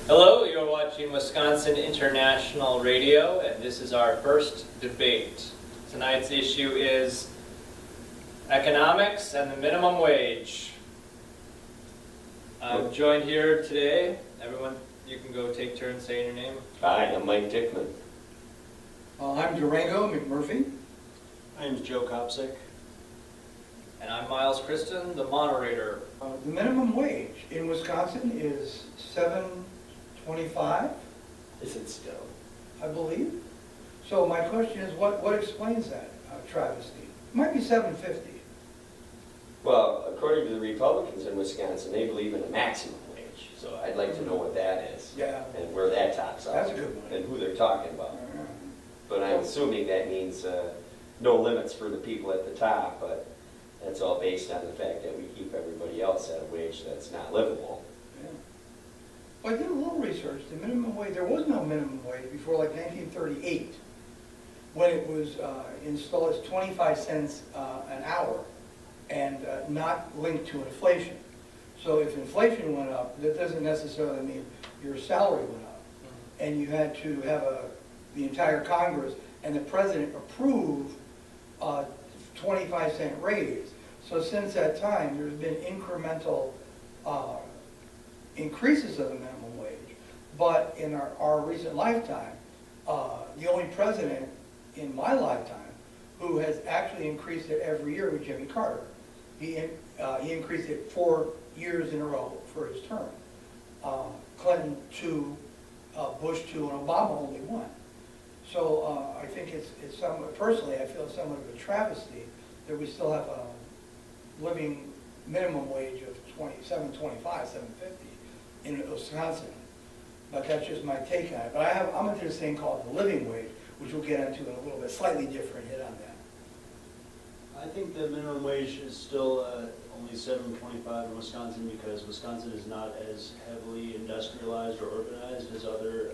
Hello, you're watching Wisconsin International Radio, and this is our first debate. Tonight's issue is economics and the minimum wage. I'm joined here today. Everyone, you can go take turns saying your name. Hi, I'm Mike Dickman. I'm Durango McMurphy. My name's Joe Kopsik. And I'm Miles Kristen, the moderator. The minimum wage in Wisconsin is $7.25, Is it still? I believe. So my question is, what explains that travesty? It might be $7.50. Well, according to the Republicans in Wisconsin, they believe in a maximum wage. So I'd like to know what that is. Yeah. And where that tops out. That's a good one. And who they're talking about. But I'm assuming that means no limits for the people at the top, but that's all based on the fact that we keep everybody else at a wage that's not livable. Yeah. Well, I did a little research. The minimum wage, there was no minimum wage before like 1938, when it was installed as 25 cents an hour and not linked to inflation. So if inflation went up, that doesn't necessarily mean your salary went up. And you had to have the entire Congress and the president approve a 25-cent raise. So since that time, there's been incremental increases of the minimum wage. But in our recent lifetime, the only president in my lifetime who has actually increased it every year was Jimmy Carter. He increased it 4 years in a row for his term. Clinton 2, Bush 2, and Obama only 1. So I think it's somewhat, personally, I feel somewhat of a travesty that we still have a living minimum wage of $7.25, $7.50 in Wisconsin. But that's just my take on it. But I'm into this thing called the living wage, which we'll get into in a little bit, slightly different hit on that. I think the minimum wage is still only $7.25 in Wisconsin because Wisconsin is not as heavily industrialized or urbanized as other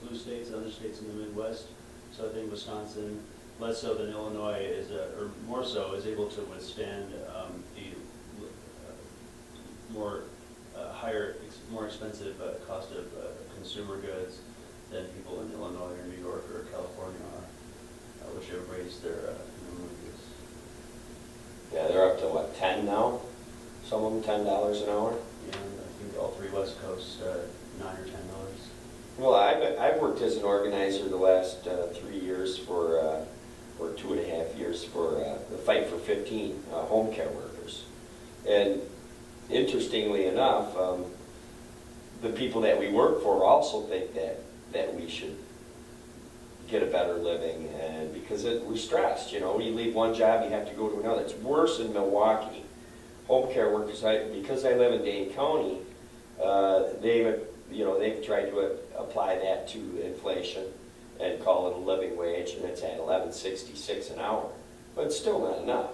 blue states, other states in the Midwest. So I think Wisconsin, less so than Illinois, or more so, is able to withstand the more expensive cost of consumer goods than people in Illinois or New York or California are, which have raised their minimum wages. Yeah, they're up to what, 10 now? Some of them $10 an hour? And I think all three West Coast, $9 or $10. Well, I've worked as an organizer the last 3 years or 2.5 years for the Fight for 15 home care workers. And interestingly enough, the people that we work for also think that we should get a better living, and because we're stressed, you know, you leave one job, you have to go to another. It's worse in Milwaukee. Home care workers, because I live in Dane County, they've tried to apply that to inflation and call it a living wage, and it's at $11.66 an hour, but it's still not enough.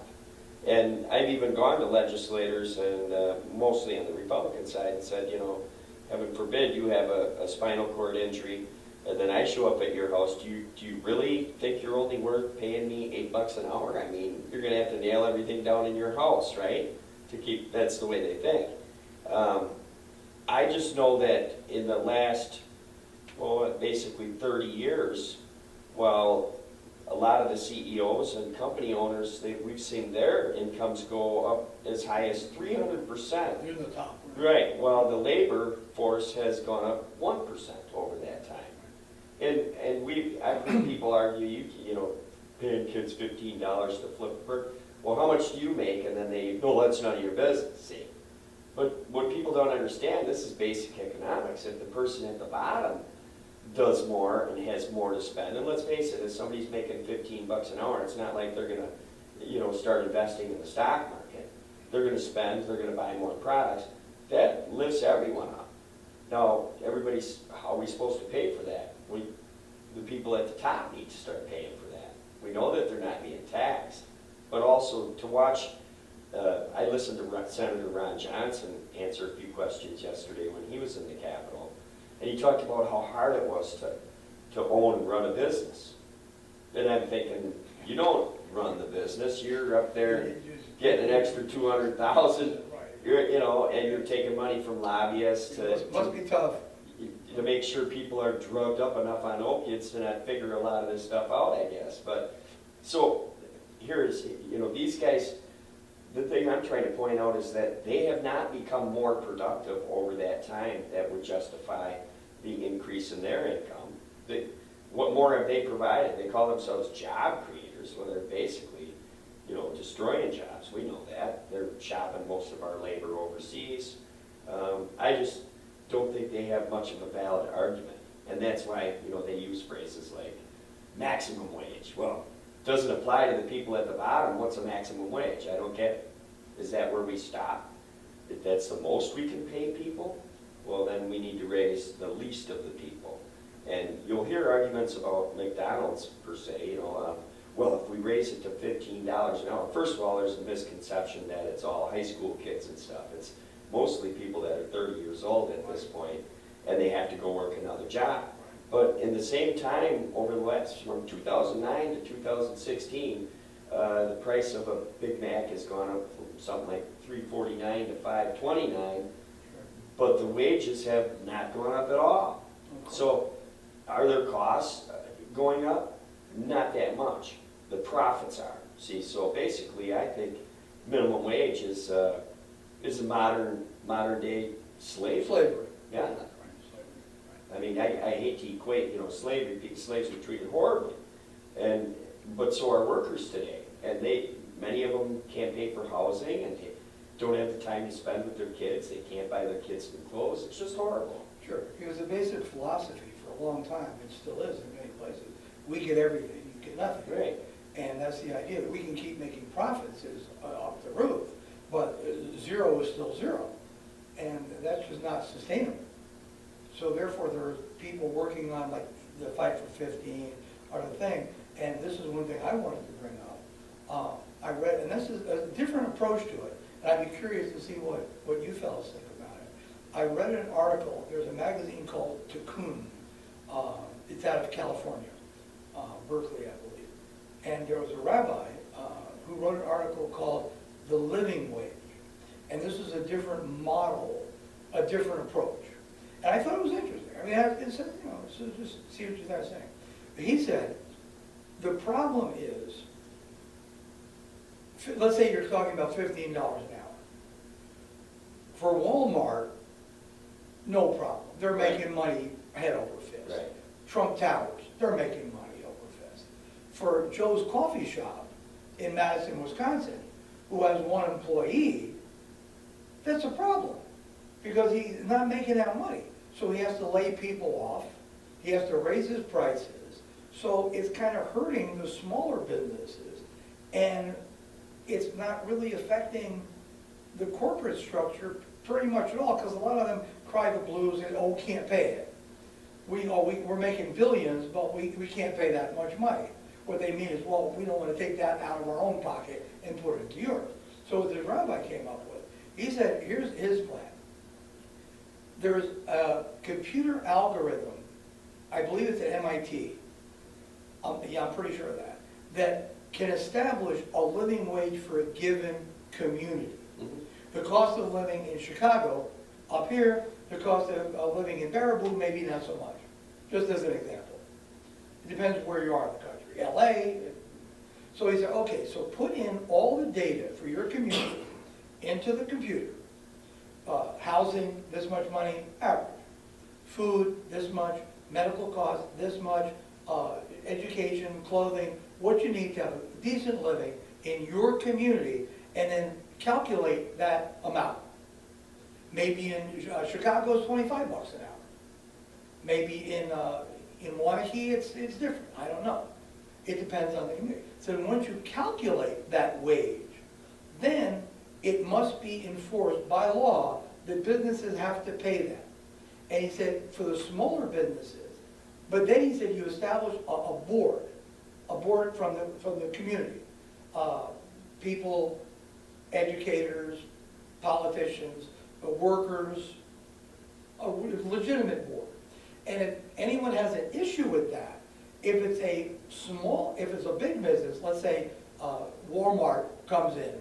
And I've even gone to legislators, and mostly on the Republican side, and said, you know, heaven forbid you have a spinal cord injury, and then I show up at your house. Do you really think you're only worth paying me $8 an hour? I mean, you're going to have to nail everything down in your house, right? That's the way they think. I just know that in the last, basically 30 years, while a lot of the CEOs and company owners, we've seen their incomes go up as high as 300%. You're the top. Right, while the labor force has gone up 1% over that time. And I've heard people argue, you know, paying kids $15 to flip a bird. Well, how much do you make? And then no, that's none of your business, see. But what people don't understand, this is basic economics. If the person at the bottom does more and has more to spend, and let's face it, if somebody's making $15 an hour, it's not like they're going to, you know, start investing in the stock market. They're going to spend, they're going to buy more products. That lifts everyone up. Now, how are we supposed to pay for that? The people at the top need to start paying for that. We know that they're not being taxed, but also to watch. I listened to Senator Ron Johnson answer a few questions yesterday when he was in the Capitol, and he talked about how hard it was to own and run a business. And I'm thinking, you don't run the business. You're up there getting an extra $200,000. And you're taking money from lobbyists to. Must be tough. to make sure people are drugged up enough on opiates to not figure a lot of this stuff out, I guess. But, so, here's, these guys, the thing I'm trying to point out is that they have not become more productive over that time that would justify the increase in their income. What more have they provided? They call themselves job creators, well, they're basically, destroying jobs. We know that. They're shopping most of our labor overseas. I just don't think they have much of a valid argument. And that's why, they use phrases like maximum wage. Well, doesn't apply to the people at the bottom. What's a maximum wage? I don't get it. Is that where we stop? If that's the most we can pay people, well, then we need to raise the least of the people. And you'll hear arguments about McDonald's per se, well, if we raise it to $15 an hour, first of all, there's a misconception that it's all high school kids and stuff. It's mostly people that are 30 years old at this point, and they have to go work another job. But in the same time, over the last, from 2009 to 2016, the price of a Big Mac has gone up from something like $3.49 to $5.29, but the wages have not gone up at all. So are their costs going up? Not that much. The profits are. See, so basically, I think minimum wage is a modern day slavery. Slavery. Yeah. I mean, I hate to equate, slavery, slaves were treated horribly, but so are workers today, and many of them can't pay for housing, and they don't have the time to spend with their kids, they can't buy their kids new clothes, it's just horrible. Sure, it was a basic philosophy for a long time, it still is in many places. We get everything, you get nothing. Right. And that's the idea, that we can keep making profits is off the roof, but zero is still zero. And that's just not sustainable. So therefore, there are people working on like the Fight for 15 or the thing, and this is one thing I wanted to bring up. I read, and this is a different approach to it, and I'd be curious to see what you fellows think about it. I read an article, there's a magazine called Cocoon, it's out of California, Berkeley, I believe. And there was a rabbi who wrote an article called The Living Wage. And this is a different model, a different approach. And I thought it was interesting. I mean, it's, so just see what you guys saying. But he said, the problem is, let's say you're talking about $15 an hour. For Walmart, no problem. They're making money head over fist. Right. Trump Towers, they're making money over fist. For Joe's Coffee Shop in Madison, Wisconsin, who has one employee, that's a problem, because he's not making that money. So he has to lay people off, he has to raise his prices, so it's kind of hurting the smaller businesses, and it's not really affecting the corporate structure pretty much at all, because a lot of them cry the blues and, oh, can't pay it. We're making billions, but we can't pay that much money. What they mean is, well, we don't want to take that out of our own pocket and put it into yours. So what the rabbi came up with, he said, here's his plan. There's a computer algorithm, I believe it's at MIT, I'm pretty sure of that can establish a living wage for a given community. Mm-hmm. The cost of living in Chicago, up here, the cost of living in Baraboo, maybe not so much, just as an example. It depends where you are in the country. LA. So he said, okay, so put in all the data for your community into the computer. Housing, this much money, average. Food, this much. Medical costs, this much. Education, clothing, what you need to have a decent living in your community, and then calculate that amount. Maybe in Chicago it's $25 an hour. Maybe in Waunakee it's different. I don't know. It depends on the community. So once you calculate that wage, then it must be enforced by law that businesses have to pay that. And he said for the smaller businesses, but then he said you establish a board from the community, people, educators, politicians, workers, a legitimate board. And if anyone has an issue with that, if it's a big business, let's say Walmart comes in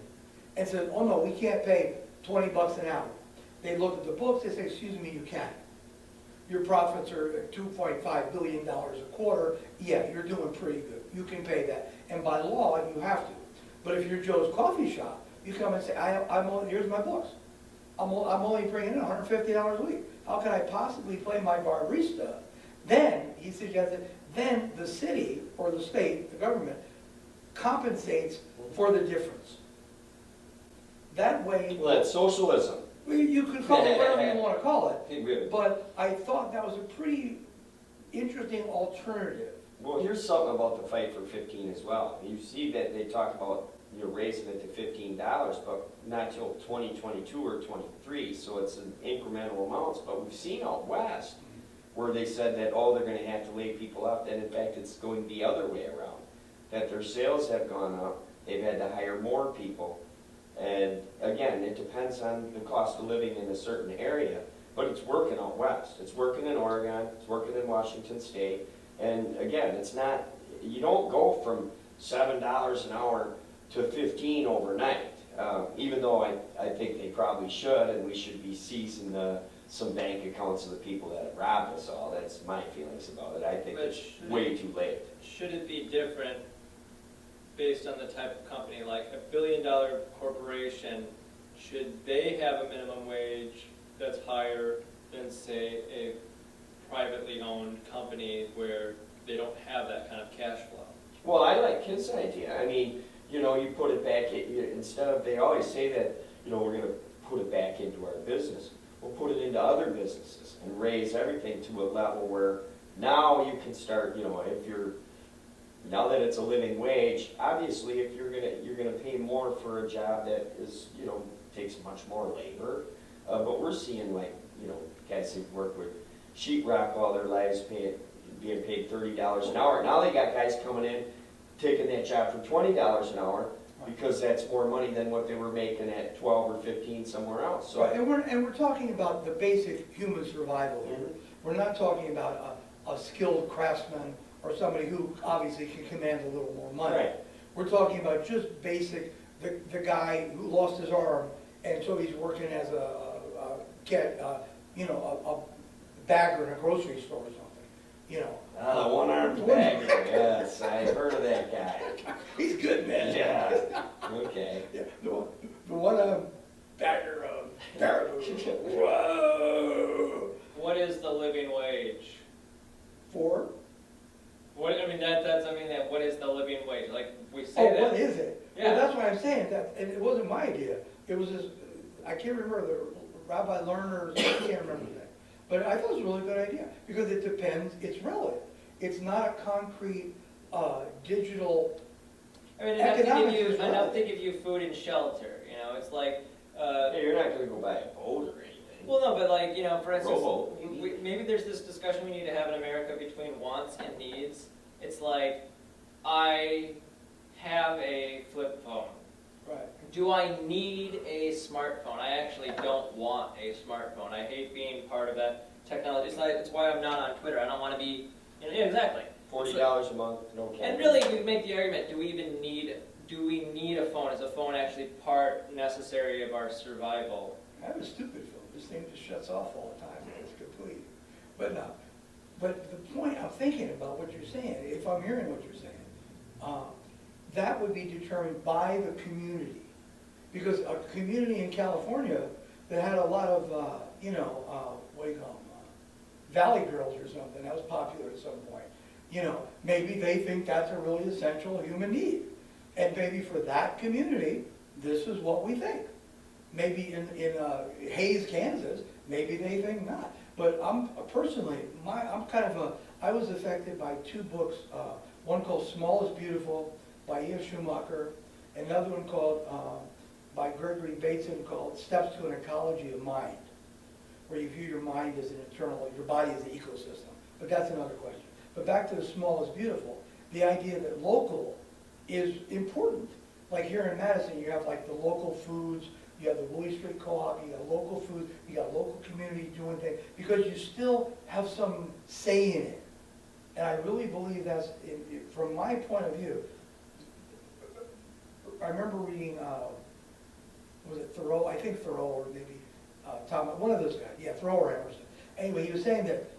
and says, oh no, we can't pay $20 an hour. They look at the books, they say, excuse me, you can. your profits are $2.5 billion a quarter, yeah, you're doing pretty good. You can pay that. And by law, you have to. But if you're Joe's Coffee Shop, you come and say, here's my books. I'm only bringing in $150 a week. How can I possibly play my barista? Then, he suggested, then the city or the state, the government, compensates for the difference. That way, Well, that's socialism. well, you could call it whatever you want to call it, Well, but I thought that was a pretty interesting alternative. here's something about the fight for 15 as well. You see that they talk about, raising it to $15, but not till 2022 or 23, so it's an incremental amounts. But we've seen out west where they said that, oh, they're gonna have to lay people off, and in fact, it's going the other way around. That their sales have gone up, they've had to hire more people. And again, it depends on the cost of living in a certain area, but it's working out west. It's working in Oregon, it's working in Washington State. And again, it's not, you don't go from $7 an hour to 15 overnight, even though I think they probably should, and we should be seizing some bank accounts of the people that have robbed us all. That's my feelings about it. I think But it's should way too late. Should it be different based on the type of company? Like a $1 billion corporation, should they have a minimum wage that's higher than, say, a privately owned company where they don't have that kind of cash flow? Well, I like his idea. I mean, you put it back, instead of, they always say that, we're gonna put it back into our business. We'll put it into other businesses and raise everything to a level where now you can start, if you're, now that it's a living wage, obviously if you're gonna pay more for a job that is, takes much more labor. But we're seeing like, guys who've worked with sheetrock all their lives being paid $30 an hour. Now they got guys coming in, taking that job for $20 an hour because that's more money than what they were making at 12 or 15 somewhere else. So Right, and we're talking about the basic human survival here. We're not talking about a skilled craftsman or somebody who obviously can command a little more money. Right. We're talking about just basic, the guy who lost his arm, and so he's working as a bagger in a grocery store or something, the one-armed bagger, yes, I heard of that guy. He's good, man. Yeah, okay. Yeah, the one bagger of whoa. What is the living wage? For? What what is the living wage? Like, we Oh, say that. what is it? Yeah. Well, that's what I'm saying, and it wasn't my idea. It was this, I can't remember, the Rabbi Lerner, I can't remember that. But I thought it was a really good idea, because it depends, it's relative. It's not a concrete, digital, Enough Economics to is give you, enough to relative. give you food and shelter, it's like, Hey, you're not gonna go buy a boat or anything. well, no, but like, for instance, Rowboat. maybe there's this discussion we need to have in America between wants and needs. It's like, I have a flip phone. right. Do I need a smartphone? I actually don't want a smartphone. I hate being part of that technology. It's why I'm not on Twitter. I don't want to be, yeah, exactly. $40 a month, no cash. And really, we make the argument, do we need a phone? Is a phone actually part necessary of our survival? I have a stupid phone. This thing just shuts off all the time, and it's complete. But no, but the point, I'm thinking about what you're saying, if I'm hearing what you're saying, that would be determined by the community. Because a community in California that had a lot of, what do you call them, Valley Girls or something, that was popular at some point. Maybe they think that's a really essential human need. And maybe for that community, this is what we think. Maybe in Hays, Kansas, maybe they think not. But I'm personally, I was affected by two books, one called Small is Beautiful by E.F. Schumacher, another one called, by Gregory Bateson called Steps to an Ecology of Mind, where you view your mind as an internal, your body as an ecosystem. But that's another question. But back to the Small is Beautiful, the idea that local is important. Like here in Madison, you have like the local foods, you have the Willie Street Co-op, you got local food, you got local community doing things, because you still have some say in it. And I really believe that's, from my point of view, I remember reading, was it Thoreau? I think Thoreau or maybe Tom, one of those guys, yeah, Thoreau or Emerson. Anyway, he was saying that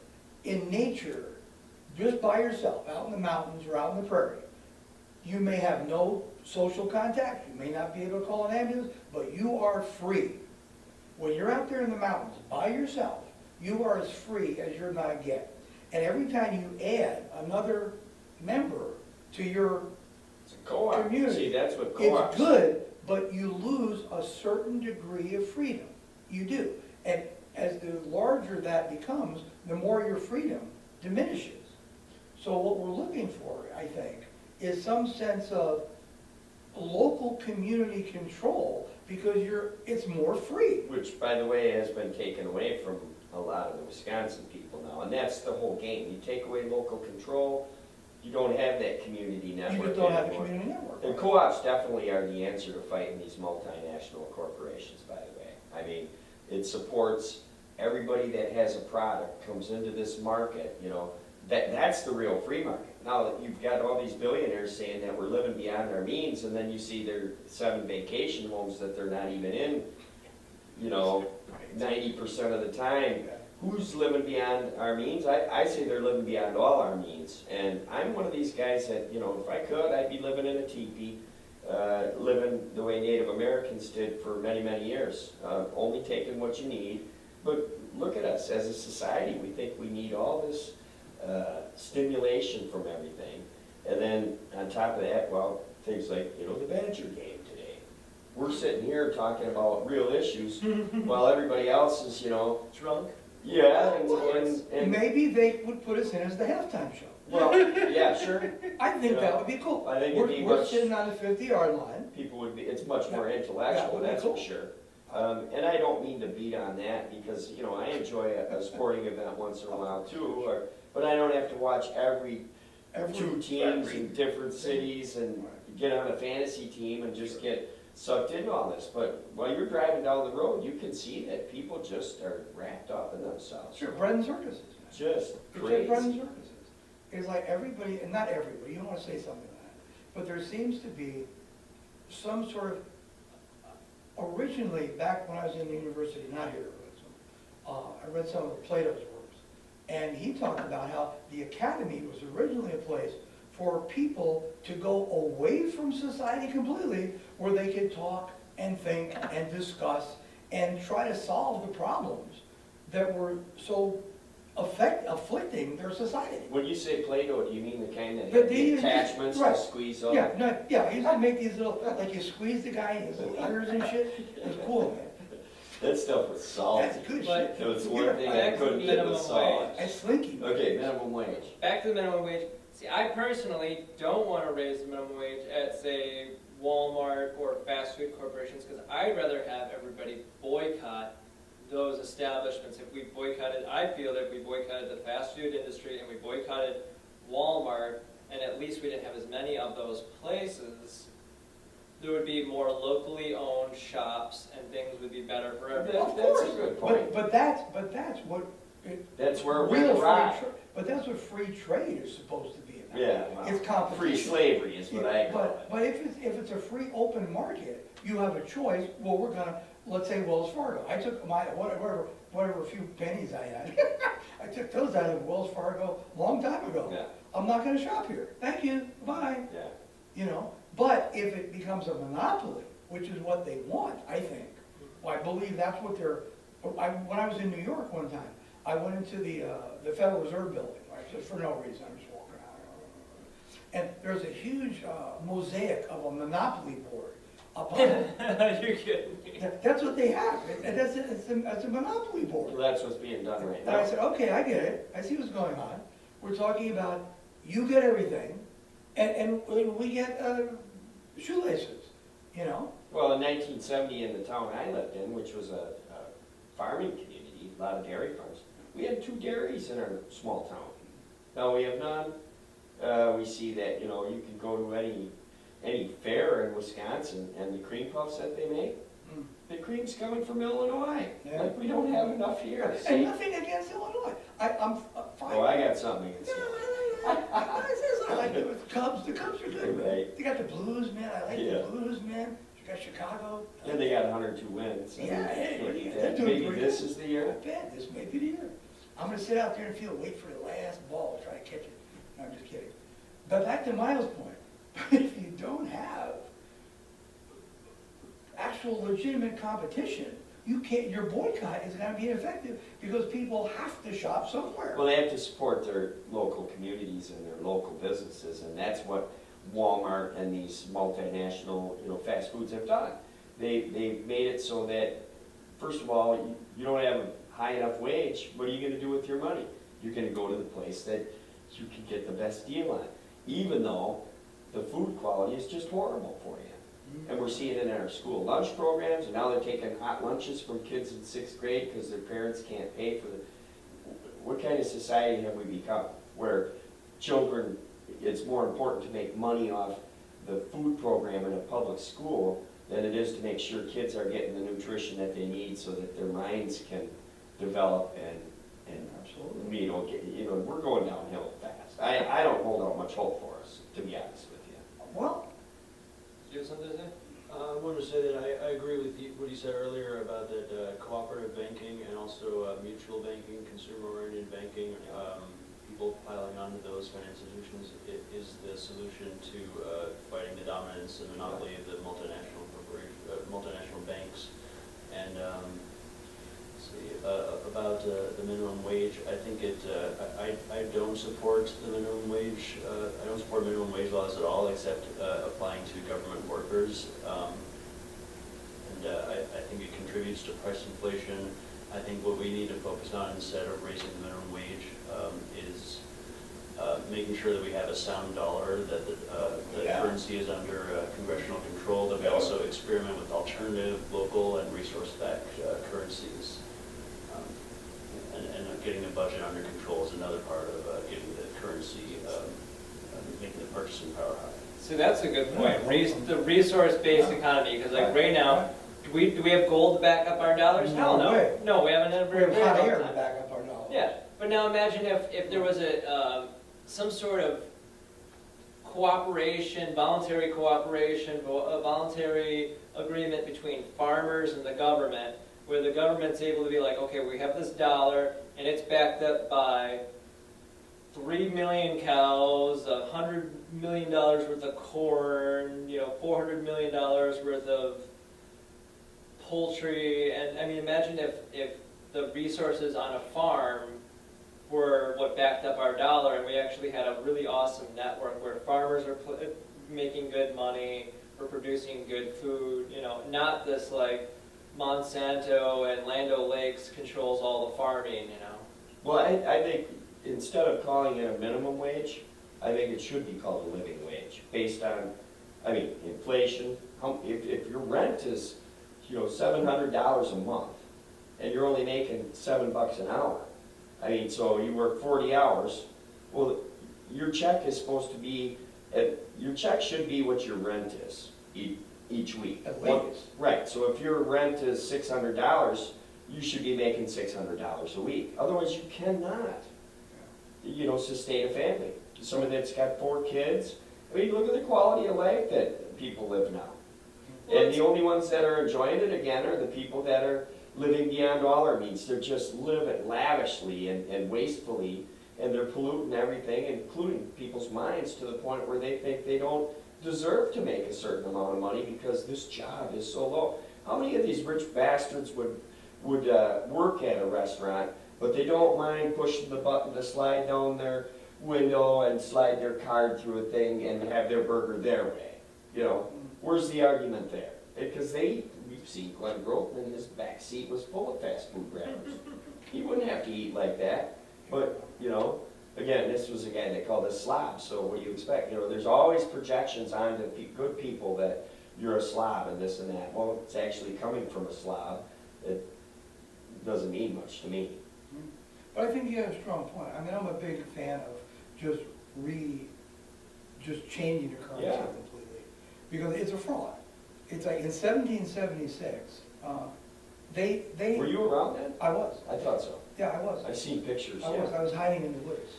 in nature, just by yourself, out in the mountains or out in the prairie, you may have no social contact, you may not be able to call an ambulance, but you are free. When you're out there in the mountains by yourself, you are as free as you're gonna get. And every time you add another member to your It's a co-op. community, See, that's what co-ops. it's good, but you lose a certain degree of freedom. You do. And as the larger that becomes, the more your freedom diminishes. So what we're looking for, I think, is some sense of local community control, because it's more free. Which, by the way, has been taken away from a lot of the Wisconsin people now, and that's the whole game. You take away local control, you don't have that community network You just don't have a anymore. community network. And co-ops definitely are the answer to fighting these multinational corporations, by the way. I mean, it supports everybody that has a product, comes into this market, you know, that's the real free market. Now that you've got all these billionaires saying that we're living beyond our means, and then you see their 7 vacation homes that they're not even in, you know, 90% of the time. Who's living beyond our means? I say they're living beyond all our means. And I'm one of these guys that, you know, if I could, I'd be living in a teepee, living the way Native Americans did for many, many years, only taking what you need. But look at us, as a society, we think we need all this stimulation from everything. And then on top of that, well, things like, you know, the Badger game today. We're sitting here talking about real issues while everybody else is, you know, Drunk? yeah, and Maybe they would put us in as the halftime show. well, yeah, sure. I think that would be cool. I think it'd be We're much- sitting on the 50-yard line. People would be, it's much more Yeah, intellectual, would be that's for cool. sure. And I don't mean to beat on that, because, you know, I enjoy a sporting event once in a while too, but I don't have to watch every two teams in different cities and get on a fantasy team and just get sucked into all this. But while you're driving down the road, you can see that people just are wrapped up in themselves. Sure, bread and circuses. Just It's like crazy. bread and circuses. It's like everybody, and not everybody, you don't want to say something like that, but there seems to be some sort of, originally, back when I was in the university, not here, I read some of Plato's works, and he talked about how the academy was originally a place for people to go away from society completely, where they could talk and think and discuss and try to solve the problems that were so afflicting their society. When you say Play-Doh, do you mean the kind that But had the they- attachments to right. squeeze up? Yeah, no, yeah, he used to make these little, like you squeeze the guy in his little ears and shit. It was cool, man. That stuff was salty. That's good But- shit. It was You one get thing a- I couldn't get Minimum the salt. wage. That's slinky. man. Okay, minimum wage. Back to the minimum wage. See, I personally don't want to raise the minimum wage at, say, Walmart or fast food corporations, because I'd rather have everybody boycott those establishments. If we boycotted, I feel that if we boycotted the fast food industry and we boycotted Walmart, and at least we didn't have as many of those places, there would be more locally owned shops and things would be better for everyone. Of That's a course, good point. but that's what. That's where it real went free awry. tra- But that's what free trade is supposed to be about. Yeah, well, It's competition. free slavery is what I call But it. if it's a free open market, you have a choice, well, we're gonna, let's say Wells Fargo. I took my, whatever few pennies I had, I took those out of Wells Fargo a long time ago. Yeah, I'm not gonna shop here. Thank you, bye. yeah. You know, but if it becomes a monopoly, which is what they want, I think, well, I believe that's what they're, when I was in New York one time, I went into the Federal Reserve building, right, just for no reason, I'm just walking around. And there's a huge mosaic of a monopoly board up on it. You're kidding me. That's what they have, and that's a monopoly board. Well, that's what's being done right And I now. said, okay, I get it, I see what's going on. We're talking about, you get everything, and we get shoelaces, you know? Well, in 1970, in the town I lived in, which was a farming community, a lot of dairy farms, we had 2 dairies in our small town. Now we have none. We see that, you know, you can go to any fair in Wisconsin, and the cream puffs that they make, Mm. the cream's coming from Illinois. Yeah. Like, we don't have enough here. And See? nothing against Illinois. I'm fine. Oh, I got something against Yeah, it. I like the Cubs. The Cubs are good, man. Right. They got the Blues, man. I like Yeah. the Blues, man. You got Chicago. And they got 102 wins. Yeah, hey, Maybe they're doing maybe pretty this good. is the I year. bet this may be the year. I'm gonna sit out there in the field, wait for the last ball, try to catch it. No, I'm just kidding. But back to Miles' point, if you don't have actual legitimate competition, you can't, your boycott is gonna be ineffective because people have to shop somewhere. Well, they have to support their local communities and their local businesses, and that's what Walmart and these multinational, fast foods have done. They've made it so that, first of all, you don't have a high enough wage, what are you gonna do with your money? You're gonna go to the place that you can get the best deal on, even though the food quality is just horrible for you. And we're seeing it in our school lunch programs, and now they're taking hot lunches from kids in 6th grade because their parents can't pay for the, what kind of society have we become? Where children, it's more important to make money off the food program in a public school than it is to make sure kids are getting the nutrition that they need so that their minds can develop and Absolutely. we're going downhill fast. I don't hold out much hope for us, to be honest with you. Well, Do you have something to say? I wanted to say that I agree with what you said earlier about that cooperative banking and also mutual banking, consumer-oriented banking, people piling onto those financial institutions is the solution to fighting the dominance and monopoly of the multinational banks. And about the minimum wage, I think I don't support the minimum wage. I don't support minimum wage laws at all, except applying to government workers. I think it contributes to price inflation. I think what we need to focus on instead of raising the minimum wage is making sure that we have a sound dollar, that the Yeah. currency is under congressional control, that we also experiment with alternative, local, and resource-backed currencies. And getting the budget under control is another part of getting the currency, making the purchasing power high. See, that's a good point. The resource-based economy, because like right now, do we have gold to back up our dollars? Hell No no. way. No, we haven't ever. we have hot very air long to time. back up our dollar. Yeah, but now imagine if there was some sort of cooperation, voluntary cooperation, a voluntary agreement between farmers and the government, where the government's able to be like, okay, we have this dollar, and it's backed up by 3 million cows, $100 million worth of corn, $400 million worth of poultry, and I mean, imagine if the resources on a farm were what backed up our dollar, and we actually had a really awesome network where farmers are making good money, we're producing good food, not this like Monsanto and Land O'Lakes controls all the farming, Well, I think instead of calling it a minimum wage, I think it should be called a living wage, based on, inflation. If your rent is, $700 a month, and you're only making $7 an hour, so you work 40 hours, well, your check is supposed to be, your check should be what your rent is each week. At least. Right, so if your rent is $600, you should be making $600 a week. Otherwise, you cannot, sustain a family. Someone that's got 4 kids, look at the quality of life that people live now. And the only ones that are enjoying it, again, are the people that are living beyond all our means. They're just living lavishly and wastefully, and they're polluting everything, including people's minds, to the point where they think they don't deserve to make a certain amount of money because this job is so low. How many of these rich bastards would work at a restaurant, but they don't mind pushing the button to slide down their window and slide their card through a thing and have their burger their way? Where's the argument there? Because we've seen Glenn Grothman, his back seat was full of fast food grabbers. He wouldn't have to eat like that. But, again, this was a guy they called a slob, so what do you expect? There's always projections onto good people that you're a slob and this and that. Well, it's actually coming from a slob. It doesn't mean much to me. But I think you have a strong point. I'm a big fan of just changing the currency Yeah. completely. Because it's a fraud. It's like in 1776, they. Were you around then? I was. I thought so. Yeah, I was. I've seen pictures, I was. yeah. I was hiding in the woods.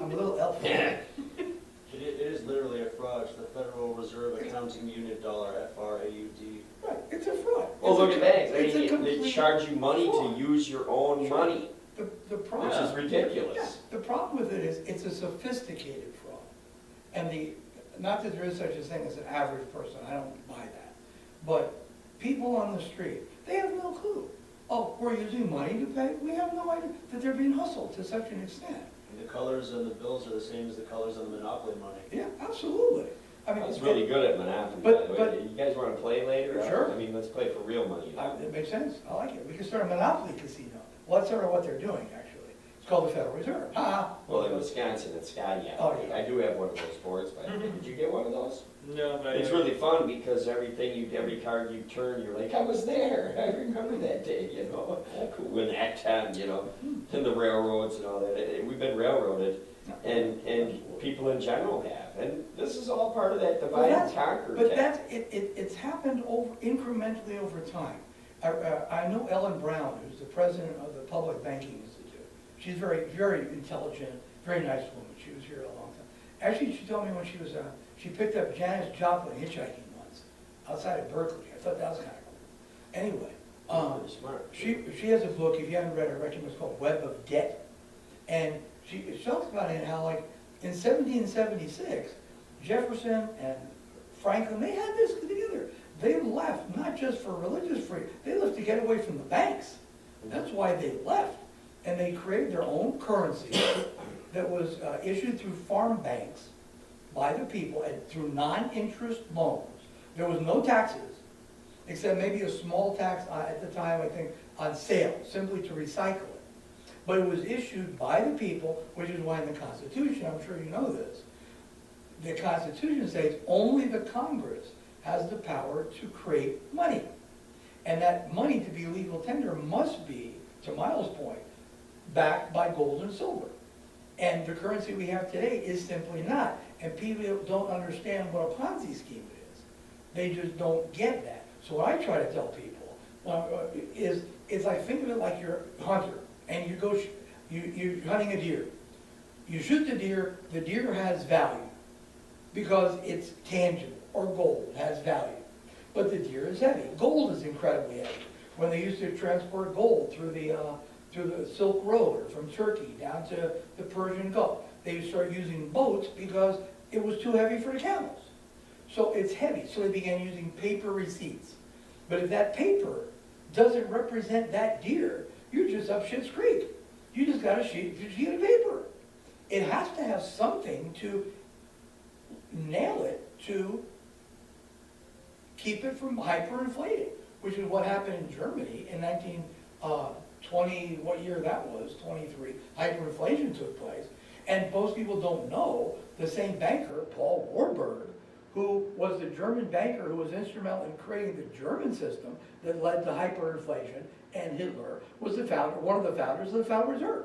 I'm a little elf. It is literally a fraud. It's the Federal Reserve Accounting Unit Dollar, FRAUD. Right, it's a fraud. Well, It's look a at that. It's a They complete charge you money fraud. to use your own Sure. money. The the which problem. is ridiculous. Yeah, the problem with it is, it's a sophisticated fraud. And not that there is such a thing as an average person, I don't buy that. But people on the street, they have no clue. Oh, we're using money to pay, we have no idea that they're being hustled to such an extent. And the colors on the bills are the same as the colors on the Monopoly money. Yeah, absolutely. I mean, I was really good at Monopoly, by But- the but- way. You guys wanna play later? Sure. I mean, let's play for real money. It makes sense, I like it. We can start a monopoly casino. Well, that's sort of what they're doing, actually. It's called the Federal Reserve. Ha! Well, in Wisconsin, it's Scotty Oh, out. yeah. I do have one of those boards, but did you get one of those? No, but It's really fun because every card you turn, you're like, I was there, I remember that day, you know? When that time, you know, and the railroads and all that. We've been railroaded, and people in general have. And this is all part of that Well, divide that's- and conquer. But tactic. it's happened incrementally over time. I know Ellen Brown, who's the president of the Public Banking Institute. She's very, very intelligent, very nice woman. She was here a long time. Actually, she told me when she picked up Janis Joplin hitchhiking once, outside of Berkeley. I thought that was kind of cool. Anyway, Really smart. she has a book, if you haven't read it, I recommend it's called Web of Debt. And she talks about it, how like in 1776, Jefferson and Franklin, they had this together. They left not just for religious freedom, they left to get away from the banks. That's why they left. And they created their own currency that was issued through farm banks by the people and through non-interest loans. There was no taxes, except maybe a small tax at the time, I think, on sales, simply to recycle it. But it was issued by the people, which is why in the Constitution, I'm sure you know this, the Constitution says only the Congress has the power to create money. And that money, to be legal tender, must be, to Miles' point, backed by gold and silver. And the currency we have today is simply not. And people don't understand what a Ponzi scheme is. They just don't get that. So what I try to tell people is like, think of it like you're a hunter, and you're hunting a deer. You shoot the deer has value because it's tangible, or gold has value. But the deer is heavy. Gold is incredibly heavy. When they used to transport gold through the Silk Road, or from Turkey down to the Persian Gulf, they would start using boats because it was too heavy for the camels. So it's heavy, so they began using paper receipts. But if that paper doesn't represent that deer, you're just up Schitt's Creek. You just got a sheet of paper. It has to have something to nail it, to keep it from hyperinflating, which is what happened in Germany in 1920, what year that was, 23, hyperinflation took place. And most people don't know, the same banker, Paul Warburg, who was the German banker who was instrumental in creating the German system that led to hyperinflation, and Hitler was the founder, one of the founders of the Federal Reserve.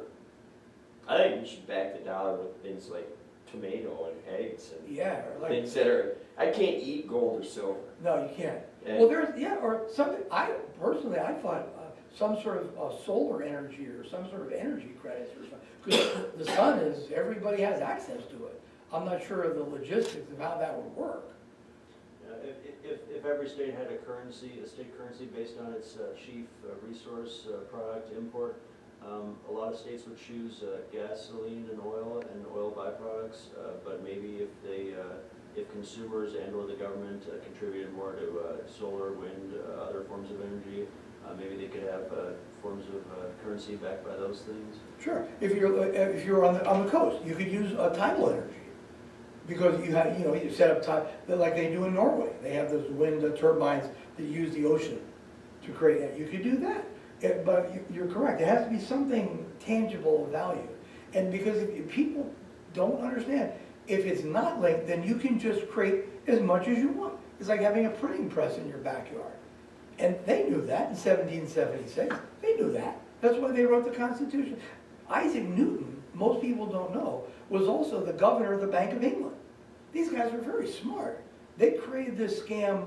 I think we should back the dollar with things like tomato and eggs and Yeah, or like, things that are, I can't eat gold or silver. no, you can't. Yeah. Well, there's, yeah, or something, I thought some sort of solar energy or some sort of energy credits or something. Because the sun is, everybody has access to it. I'm not sure of the logistics of how that would work. If every state had a currency, a state currency based on its chief resource, product, import, a lot of states would choose gasoline and oil byproducts, but maybe if consumers and or the government contributed more to solar, wind, other forms of energy, maybe they could have forms of currency backed by those things. Sure, if you're on the coast, you could use tidal energy. Because you have, you set up time, like they do in Norway. They have those wind turbines that use the ocean to create that. You could do that. But you're correct, it has to be something tangible of value. And because if people don't understand, if it's not linked, then you can just create as much as you want. It's like having a printing press in your backyard. And they knew that in 1776. They knew that. That's why they wrote the Constitution. Isaac Newton, most people don't know, was also the governor of the Bank of England. These guys were very smart. They created this scam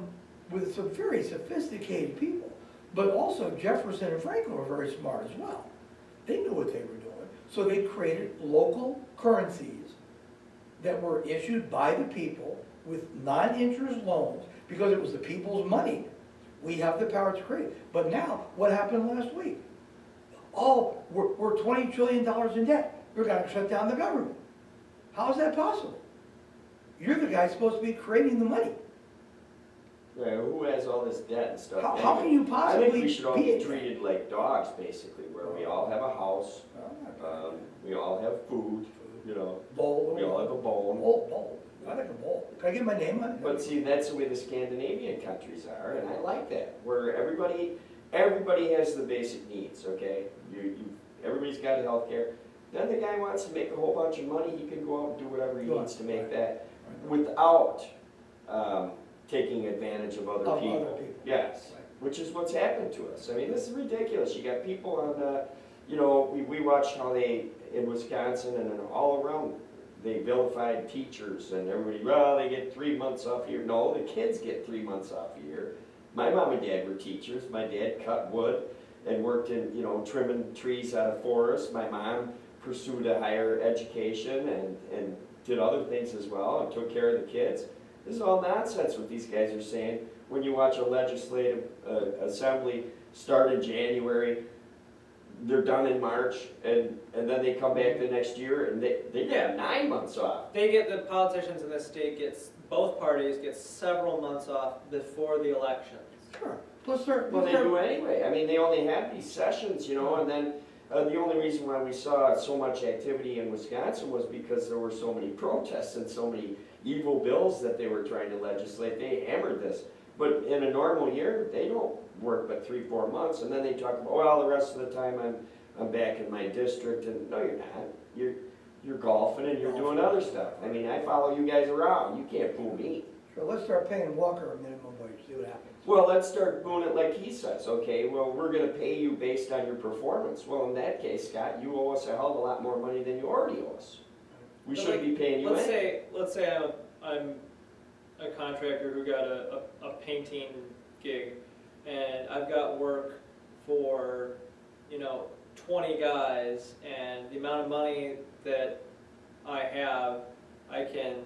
with some very sophisticated people. But also Jefferson and Franklin were very smart as well. They knew what they were doing. So they created local currencies that were issued by the people with non-interest loans because it was the people's money. We have the power to create. But now, what happened last week? oh, we're $20 trillion in debt. We're gonna shut down the government. How is that possible? You're the guy supposed to be creating the money. Right, who has all this debt and stuff? How can you I possibly think we should all be be in treated like dogs, basically, where we all have a house, we all have food, you know, Bowl. we all have a bone. Bowl. I like a bowl. Can I get my name on it? But see, that's the way the Scandinavian countries are, and I like that, where everybody has the basic needs, okay? Everybody's got healthcare. Then the guy wants to make a whole bunch of money, he can go out and do whatever he needs to make that without taking advantage of other Of other people. people. Yes, Right. which is what's happened to us. I mean, this is ridiculous. You got people on, you know, we watched how they, in Wisconsin and then all around, they vilified teachers and everybody, well, they get 3 months off a year. No, the kids get 3 months off a year. My mom and dad were teachers. My dad cut wood and worked in, you know, trimming trees out of forests. My mom pursued a higher education and did other things as well and took care of the kids. This is all nonsense what these guys are saying. When you watch a legislative assembly start in January, they're done in March, and then they come back the next year and they Yeah. get 9 months off. The politicians in the state both parties get several months off before the elections. Sure. Plus they're, Well, they do anyway. I mean, they only have these sessions, you know, and then the only reason why we saw so much activity in Wisconsin was because there were so many protests and so many evil bills that they were trying to legislate. They hammered this. But in a normal year, they don't work but 3-4 months, and then they talk about, well, the rest of the time I'm back in my district, and no, you're not. You're golfing and you're doing other stuff. I mean, I follow you guys around. You can't fool me. Sure, let's start paying Walker a minimum wage, see what happens. Well, let's start doing it like he says, okay? Well, we're gonna pay you based on your performance. Well, in that case, Scott, you owe us a hell of a lot more money than you already owe us. We But shouldn't like, be paying you anything. Let's say I'm a contractor who got a painting gig, and I've got work for, 20 guys, and the amount of money that I have, I can,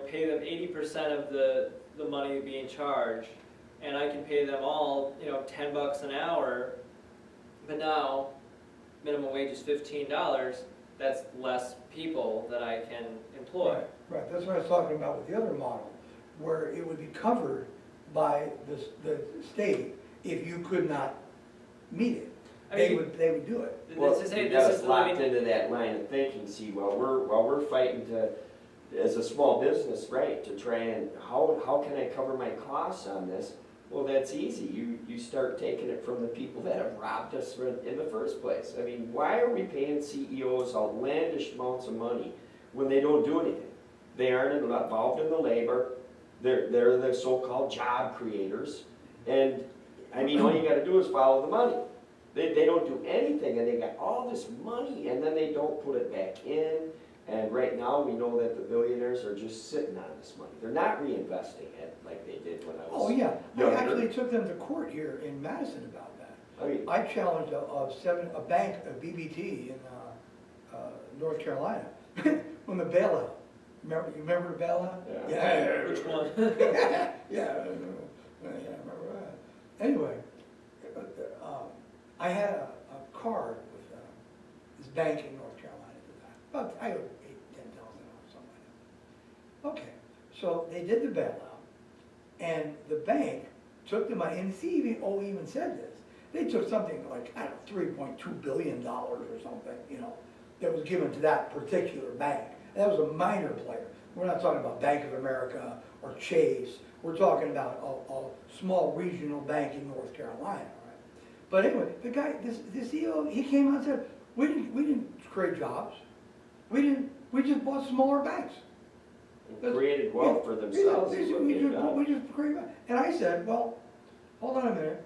pay them 80% of the money being charged, and I can pay them all, $10 an hour, but now minimum wage is $15, that's less people that I can employ. Right, that's what I was talking about with the other model, where it would be covered by the state if you could not meet it. I They mean, would do it. Well, this is you it, got this us is locked living, into that line of thinking, see, while we're fighting to, as a small business, right, to try and, how can I cover my costs on this? Well, that's easy. You start taking it from the people that have robbed us in the first place. I mean, why are we paying CEOs outlandish amounts of money when they don't do anything? They aren't involved in the labor. They're the so-called job creators. And, I mean, all you gotta do is follow the money. They don't do anything, and they got all this money, and then they don't put it back in. And right now, we know that the billionaires are just sitting on this money. They're not reinvesting it like they did when I Oh, was yeah, I younger. actually took them to court here in Madison about that. I mean, I challenged a bank, a BBT in North Carolina, when the bailout. You remember the bailout? Yeah. which one? Yeah, I remember that. Anyway, I had a card with this bank in North Carolina at the time. About, I owed $10,000 or something like that. Okay, so they did the bailout, and the bank took the money, and CEO even said this. They took something like, I don't know, $3.2 billion or something, that was given to that particular bank. That was a minor player. We're not talking about Bank of America or Chase. We're talking about a small regional bank in North Carolina, right? But anyway, the guy, this CEO, he came out and said, we didn't create jobs. We just bought smaller banks. created wealth for themselves. is what they've done. We just created, and I said, well, hold on a minute,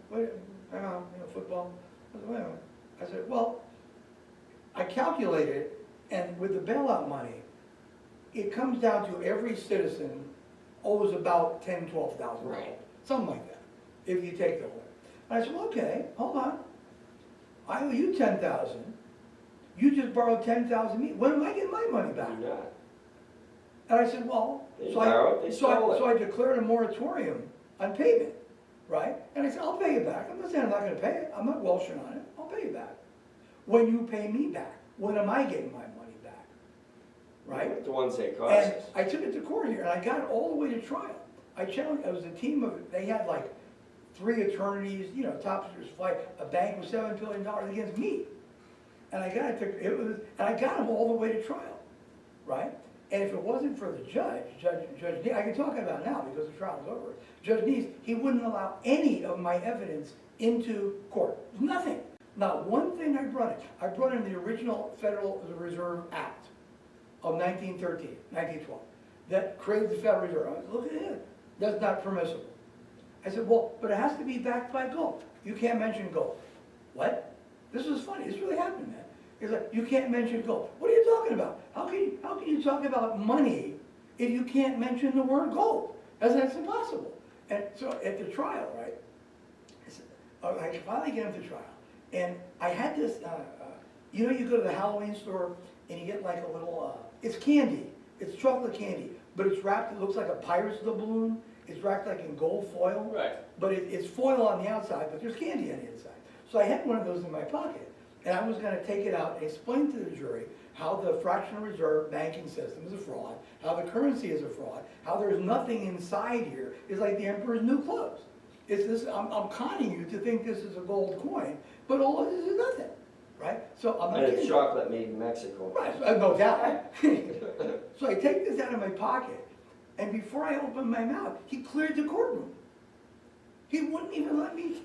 wait, hang on, football. I said, wait a minute. I said, well, I calculated, and with the bailout money, it comes down to every citizen owes about $10,000, $12,000. Right. Something like that, if you take the whole. And I said, well, okay, hold on. I owe you $10,000. You just borrowed $10,000 me. When am I getting my money back? You're not. And I said, well, They so borrowed, they stole it. I declared a moratorium on payment, right? And And I said, I'll pay you back. I'm not saying I'm not gonna pay it. I'm not welching on it. I'll pay you back. When you pay me back, when am I getting my money back? Right? The ones that cost And us. I took it to court here, and I got it all the way to trial. I challenged, it was a team of, they had like 3 attorneys, you know, top secret flight, a bank with $7 billion against me. And I got it to, it was, and I got them all the way to trial, right? And if it wasn't for the Judge Neese, I can talk about it now because the trial is over. Judge Neese, he wouldn't allow any of my evidence into court. Nothing. Not one thing I brought in. I brought in the original Federal Reserve Act of 1912, that created the Federal Reserve. I said, look at it. That's not permissible. I said, well, but it has to be backed by gold. You can't mention gold. What? This is funny. This really happened, man. He's like, you can't mention gold. What are you talking about? How can you talk about money if you can't mention the word gold? That's impossible. And so at the trial, right, I finally get him to trial. And I had this, you know, you go to the Halloween store and you get like a little, it's candy. It's chocolate candy, but it's wrapped, it looks like a Pirates of the balloon. It's wrapped like in gold foil. Right. But it's foil on the outside, but there's candy on the inside. So I had one of those in my pocket. And I was going to take it out and explain to the jury how the fractional reserve banking system is a fraud, how the currency is a fraud, how there's nothing inside here. It's like the emperor's new clothes. It's this, I'm conning you to think this is a gold coin, but all of this is nothing, right? So I'm not And kidding it's you. chocolate made in Mexico. Right, no doubt. So I take this out of my pocket, and before I open my mouth, he cleared the courtroom. He wouldn't even let me